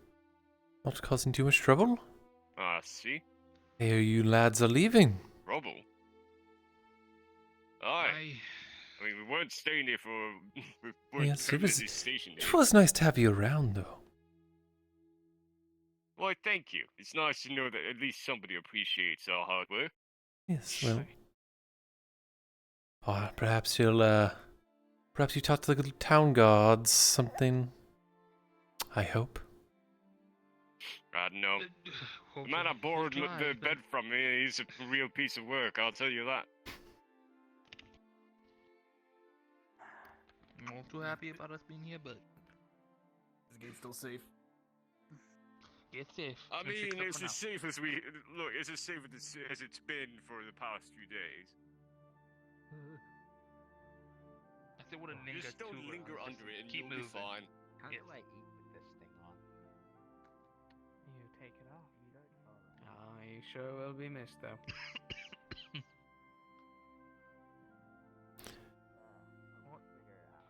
Not causing too much trouble. Ah, see? Here you lads are leaving. Trouble? Aye. I mean, we weren't staying here for... we weren't Yes, permanently stationed it here. was nice to have you around, though. Why, thank you. It's nice to know that at least somebody appreciates our hard work. Yes, well. Oh, perhaps you talk to the town guards, something. I hope. I don't know. The man I borrowed the bed from, he's a real piece of work, I'll tell you that. I'm not too happy about us being here, but Is the gate still safe? it's safe. I Been fixed mean, up it's for as safe as it's as safe as it's been for the past few days. I still wouldn't linger Just don't too linger long, under just it and keep you'll moving. be fine. How Yes. do I eat with this thing on? You take it off. You don't follow. I sure will be missed, though. I'll figure it out.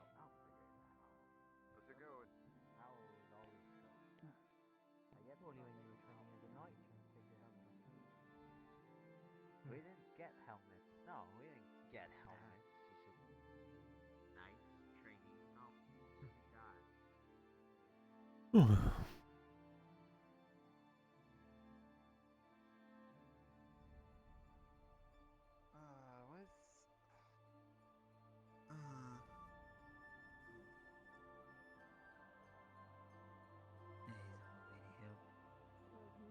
How's it going? How's always going? I guess only when you were training as a knight you take your helmet off. We didn't get helmets. No, we didn't get helmets. It's just nice training. Oh, God. What's...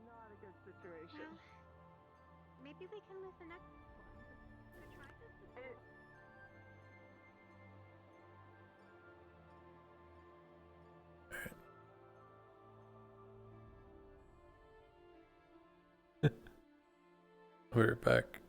Not a good situation. Well, maybe we can lose the next one. To try this before. We're back.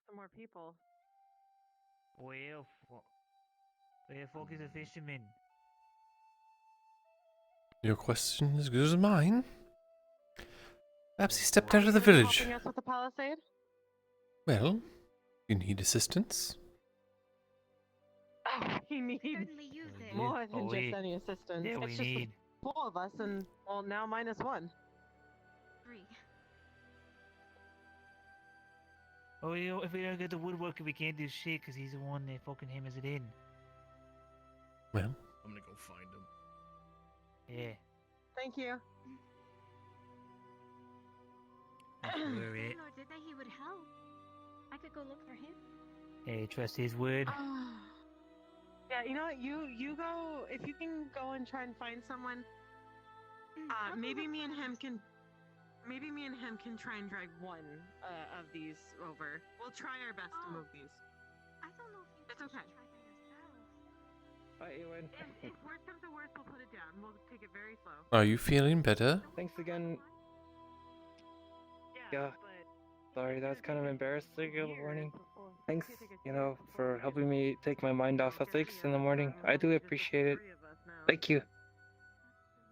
some more people. Where the fuck is a fisherman? Your question is as good as mine. Perhaps he stepped Are out you of the gonna be village. helping us with the palisade? Well, you need assistance? Oh, he needs more than just any assistance. Yeah, we It's just need. the four of us, and well, now -1. 3. Oh, if we don't get the woodworker, we can't do shit because he's the one that fucking hammers it in. Well, I'm gonna go find him. Yeah. Thank you. That's where it. Lord did that he would help. I could go look for him. Hey, trust his word. Yeah, you know what? You go if you can go and try and find someone. Maybe me and him can try and drag one of these over. We'll try our best to move these. I don't know if you It's okay. should try by yourself. Hi, Ewan. If worse comes to worse, we'll put it down. We'll take it very slow. are you feeling better? Thanks again. Yeah. Yeah. Sorry, that was kind of embarrassing in the morning. Thanks, for helping me take my mind off ethics in the morning. I do appreciate it. Thank you.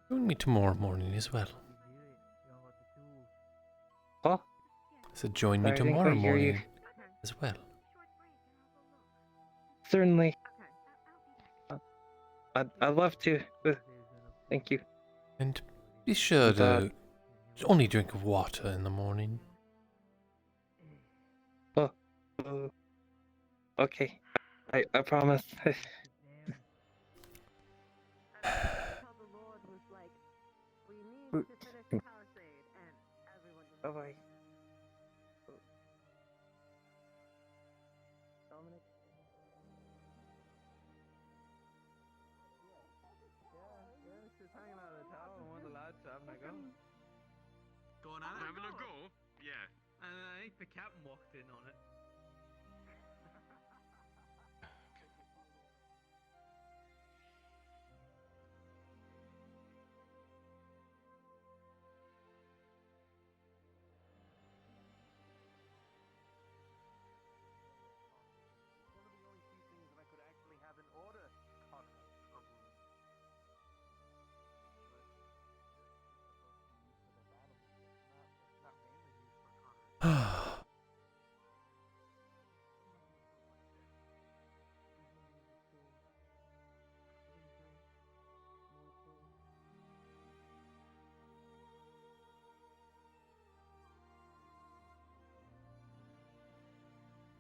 Join me tomorrow morning as well. Huh? I said join me Sorry, I didn't tomorrow quite hear you. morning as well. Certainly. I'd love to. Thank you. And be sure to only drink water in the morning. Okay. I promise. Bye-bye. Dominic? Yeah, just hanging out in the tower and one of the lads having a go. Going on it? Having a go? Yeah. And I think the captain walked in on it. One of the only few things that I could actually have in order, Connor.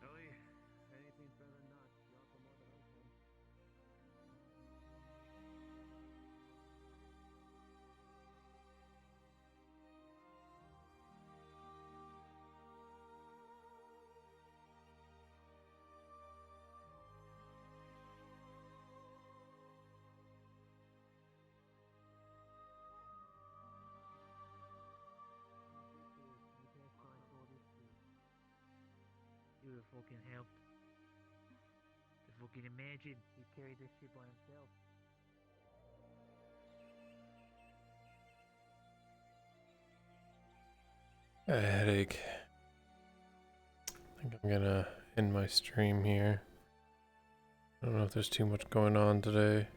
Really? Anything's better than not. You're for more than I can. You would have fucking helped. To fucking imagine he carried this shit by himself. Got a headache. I think I'm gonna end my stream here. I don't know if there's too much going on today.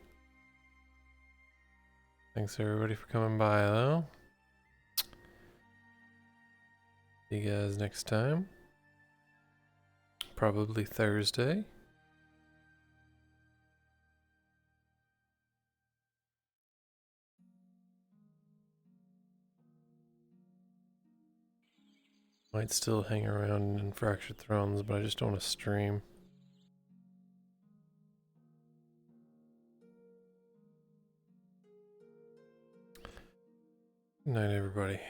Thanks everybody for coming by though. See you guys next time. Probably Thursday. Might still hang around in Fractured Thrones, but I just don't want to stream. Good night, everybody.